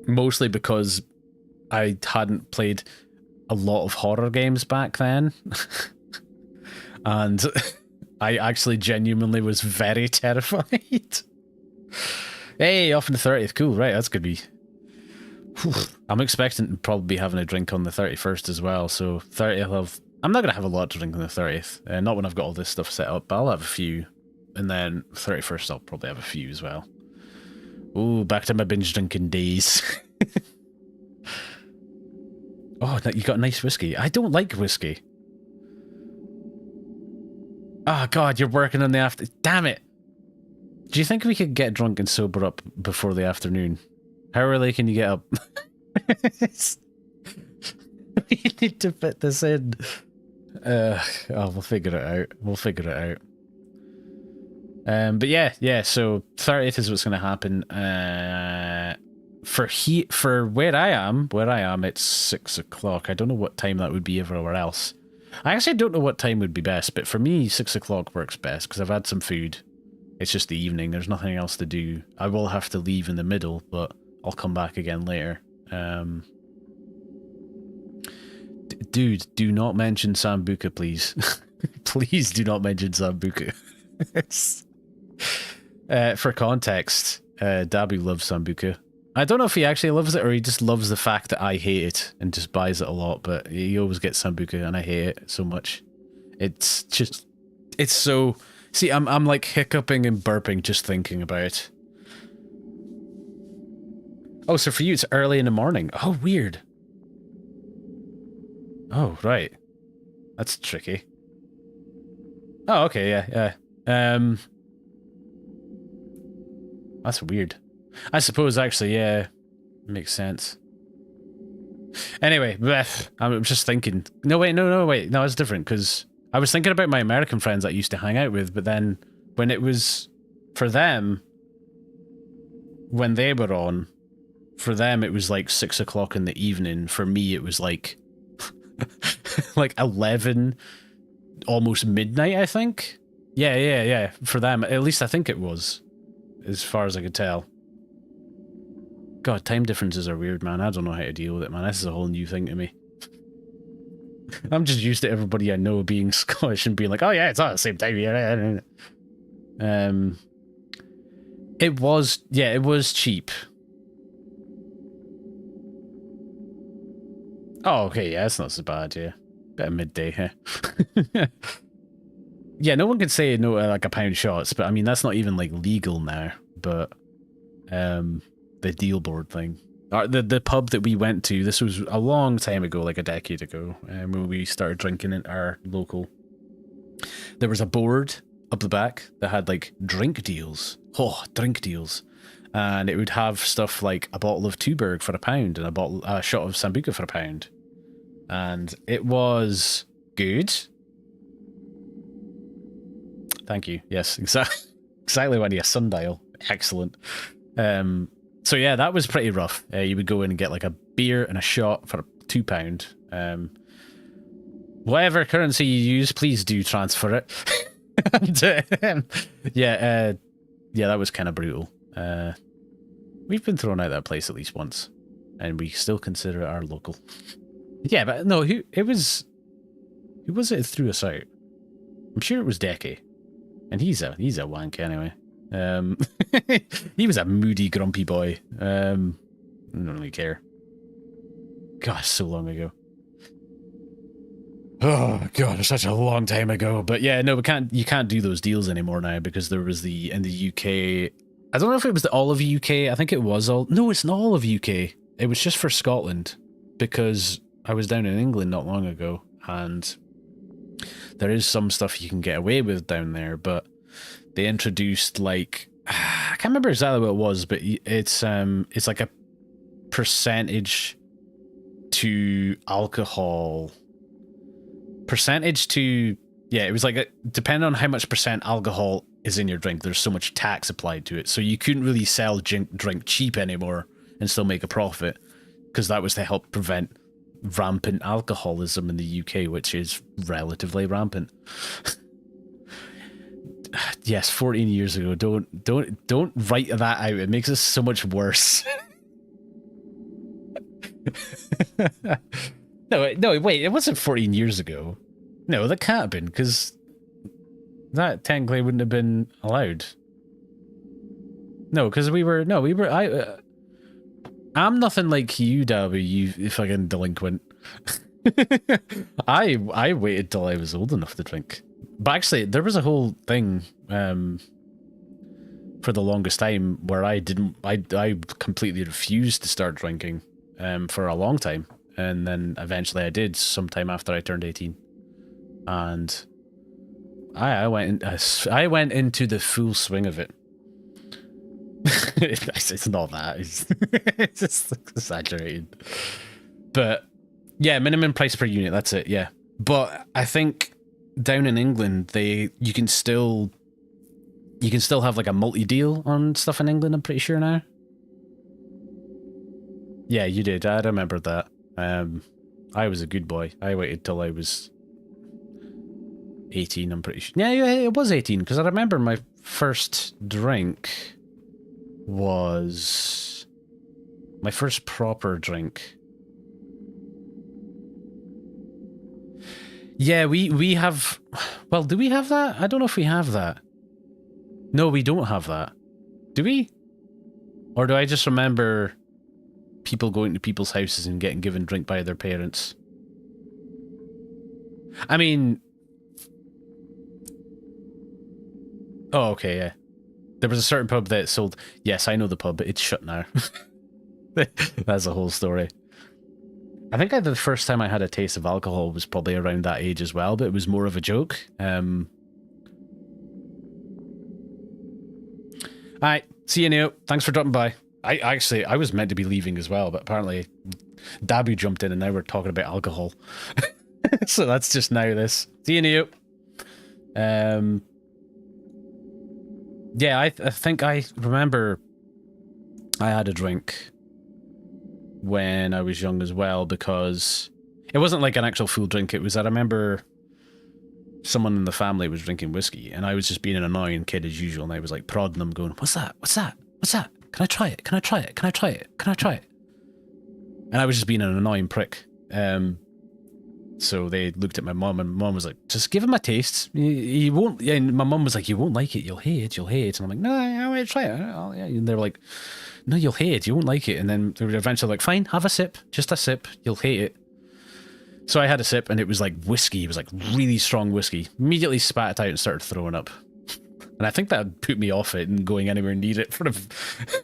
Mostly because I hadn't played a lot of horror games back then. And I actually genuinely was very terrified. Hey, off on the 30th. Cool, right, that's gonna be... Whew. I'm expecting to probably be having a drink on the 31st as well, so 30th I'm not gonna have a lot to drink on the 30th. Not when I've got all this stuff set up, but I'll have a few. And then 31st I'll probably have a few as well. Ooh, back to my binge drinking days. Oh, you got a nice whiskey. I don't like whiskey. Oh god, you're working on the after... Damn it! Do you think we could get drunk and sober up before the afternoon? How early can you get up? We need to fit this in. Oh, we'll figure it out. We'll figure it out. But yeah, so 30th is what's going to happen. For where I am, it's 6 o'clock. I don't know what time that would be everywhere else. I actually don't know what time would be best, but for me, 6 o'clock works best because I've had some food. It's just the evening. There's nothing else to do. I will have to leave in the middle, but I'll come back again later. Dude, do not mention Sambuca, please. Please do not mention Sambuca. For context, Dabu loves Sambuca. I don't know if he actually loves it or he just loves the fact that I hate it and just buys it a lot, but he always gets Sambuca and I hate it so much. It's just... It's so... See, I'm like hiccuping and burping just thinking about it. Oh, so for you it's early in the morning. Oh, weird. Oh, right. That's tricky. Oh, okay, yeah. That's weird. I suppose, actually, yeah. Makes sense. Anyway, I'm just thinking... No, it's different, because I was thinking about my American friends that I used to hang out with, but then when it was... For them, when they were on, for them it was like 6 o'clock in the evening. For me, it was like... like 11, almost midnight, I think? Yeah. For them, at least I think it was, as far as I could tell. God, time differences are weird, man. I don't know how to deal with it, man. This is a whole new thing to me. I'm just used to everybody I know being Scottish and being like, oh yeah, it's all the same time here. It was cheap. Oh, okay, yeah, it's not so bad, yeah. Bit of midday, huh? Yeah, no one can say no to like £1 shots, but I mean, that's not even like legal now, but the deal board thing. The pub that we went to, this was a long time ago, like a decade ago, when we started drinking at our local. There was a board up the back that had like drink deals. Oh, drink deals. And it would have stuff like a bottle of Tuborg for £1 and a shot of Sambuca for £1. And it was good. Thank you. Yes, exactly when you sundial. Excellent. So yeah, that was pretty rough. You would go in and get like a beer and a shot for £2. Whatever currency you use, please do transfer it. And, yeah, that was kind of brutal. We've been thrown out that place at least once, and we still consider it our local. Yeah, but no, who was it that threw us out? I'm sure it was Decky, and he's a wank anyway. He was a moody, grumpy boy. I don't really care. Gosh, so long ago. Oh god, it's such a long time ago. But yeah, no, you can't do those deals anymore now because there was in the UK. I don't know if it was all of UK. I think it was all. No, it's not all of UK. It was just for Scotland because I was down in England not long ago, and there is some stuff you can get away with down there, but they introduced like I can't remember exactly what it was, but it's like a percentage to alcohol. Percentage to, yeah, it was like depending on how much percent alcohol is in your drink, there's so much tax applied to it. So you couldn't really sell drink cheap anymore and still make a profit, because that was to help prevent rampant alcoholism in the UK, which is relatively rampant. Yes, 14 years ago. Don't write that out. It makes it so much worse. No, wait, it wasn't 14 years ago. No, that can't have been, because that technically wouldn't have been allowed. No, because I'm nothing like you, Dabby, you fucking delinquent. I waited till I was old enough to drink. But actually, there was a whole thing for the longest time where I completely refused to start drinking for a long time. And then eventually I did sometime after I turned 18. And I went into the full swing of it. It's not that. It's just exaggerated. But yeah, minimum price per unit, that's it, yeah. But I think down in England you can still have like a multi-deal on stuff in England, I'm pretty sure now. Yeah, you did. I remember that. I was a good boy. I waited till I was 18, I'm pretty sure. Yeah, it was 18, because I remember my first drink was... my first proper drink. Yeah, we have... Well, do we have that? I don't know if we have that. No, we don't have that. Do we? Or do I just remember people going to people's houses and getting given drink by their parents? I mean... Oh, okay, yeah. There was a certain pub that sold... Yes, I know the pub, but it's shut now. That's a whole story. I think the first time I had a taste of alcohol was probably around that age as well, but it was more of a joke. Alright, see you, Neo. Thanks for dropping by. I was meant to be leaving as well, but apparently Dabu jumped in and now we're talking about alcohol. So that's just now this. See you, Neo. Yeah, I think I remember I had a drink when I was young as well, because it wasn't like an actual full drink. It was, I remember someone in the family was drinking whiskey and I was just being an annoying kid as usual, and I was like prodding them going, what's that? What's that? What's that? Can I try it? Can I try it? Can I try it? Can I try it? And I was just being an annoying prick. So they looked at my mum and mum was like, just give him a taste. He won't. Yeah, and my mum was like, you won't like it. You'll hate it. You'll hate it. And I'm like, no, I want to try it. Yeah. And they were like, no, you'll hate it. You won't like it. And then they were eventually like, fine, have a sip. Just a sip. You'll hate it. So I had a sip and it was like whiskey. It was like really strong whiskey. Immediately spat it out and started throwing up. And I think that put me off it and going anywhere near it.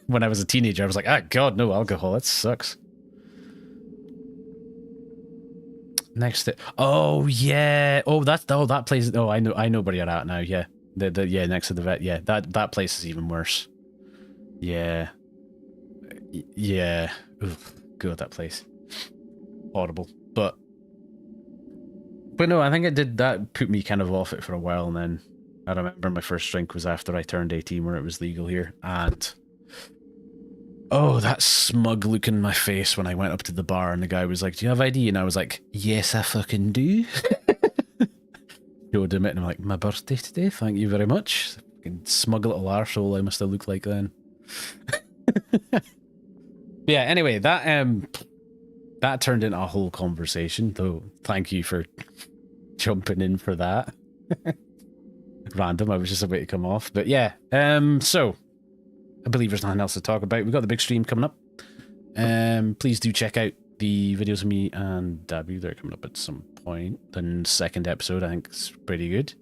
When I was a teenager, I was like, ah, God, no alcohol. That sucks. Next to, oh yeah, that place. Oh, I know where you're at now. Yeah, yeah, next to the vet. Yeah, that place is even worse. Yeah, yeah. Oof, God, that place, horrible. But no, I think it did that put me kind of off it for a while, and then I remember my first drink was after I turned 18, where it was legal here, and oh, that smug look in my face when I went up to the bar and the guy was like, do you have ID? And I was like, yes, I fucking do. Showed him it and I'm like, my birthday today, thank you very much. Fucking smug little arsehole I must have looked like then. Yeah, anyway, that turned into a whole conversation, though thank you for jumping in for that. Random, I was just about to come off. But yeah, so I believe there's nothing else to talk about. We've got the big stream coming up. Please do check out the videos of me and Dabu. They're coming up at some point. The second episode, I think, is pretty good.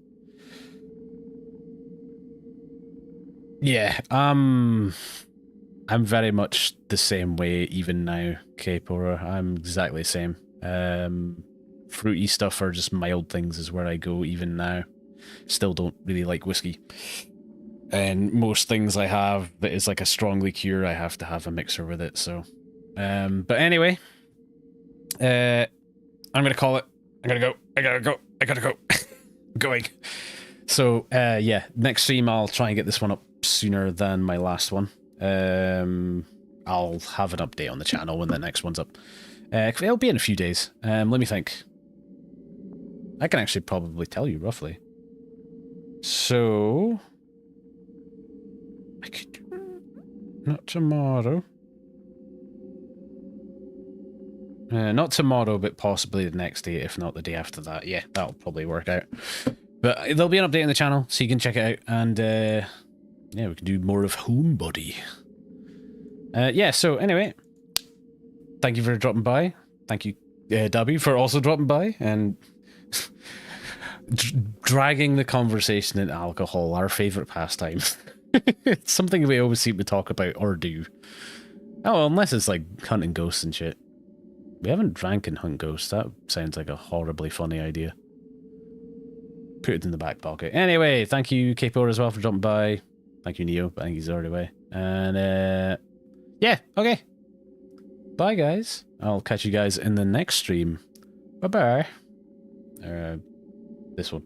Yeah, I'm very much the same way even now, K-Pora. I'm exactly the same. Fruity stuff or just mild things is where I go even now. Still don't really like whiskey. And most things I have that is like a strong liqueur, I have to have a mixer with it, so. But anyway, I'm gonna call it. I gotta go. I'm going. So, yeah, next stream I'll try and get this one up sooner than my last one. I'll have an update on the channel when the next one's up. It'll be in a few days. Let me think. I can actually probably tell you roughly. So... I could... Not tomorrow. Not tomorrow, but possibly the next day, if not the day after that. Yeah, that'll probably work out. But there'll be an update on the channel, so you can check it out. And, Yeah, we can do more of Homebody. Yeah, so anyway, thank you for dropping by. Thank you, Dabby, for also dropping by and dragging the conversation into alcohol, our favourite pastime. It's something we always seem to talk about or do. Oh, unless it's like hunting ghosts and shit. We haven't drank and hunt ghosts. That sounds like a horribly funny idea. Put it in the back pocket. Anyway, thank you, Capo, as well, for jumping by. Thank you, Neo. I think he's already away. And, yeah, okay. Bye, guys. I'll catch you guys in the next stream. Bye-bye. This one.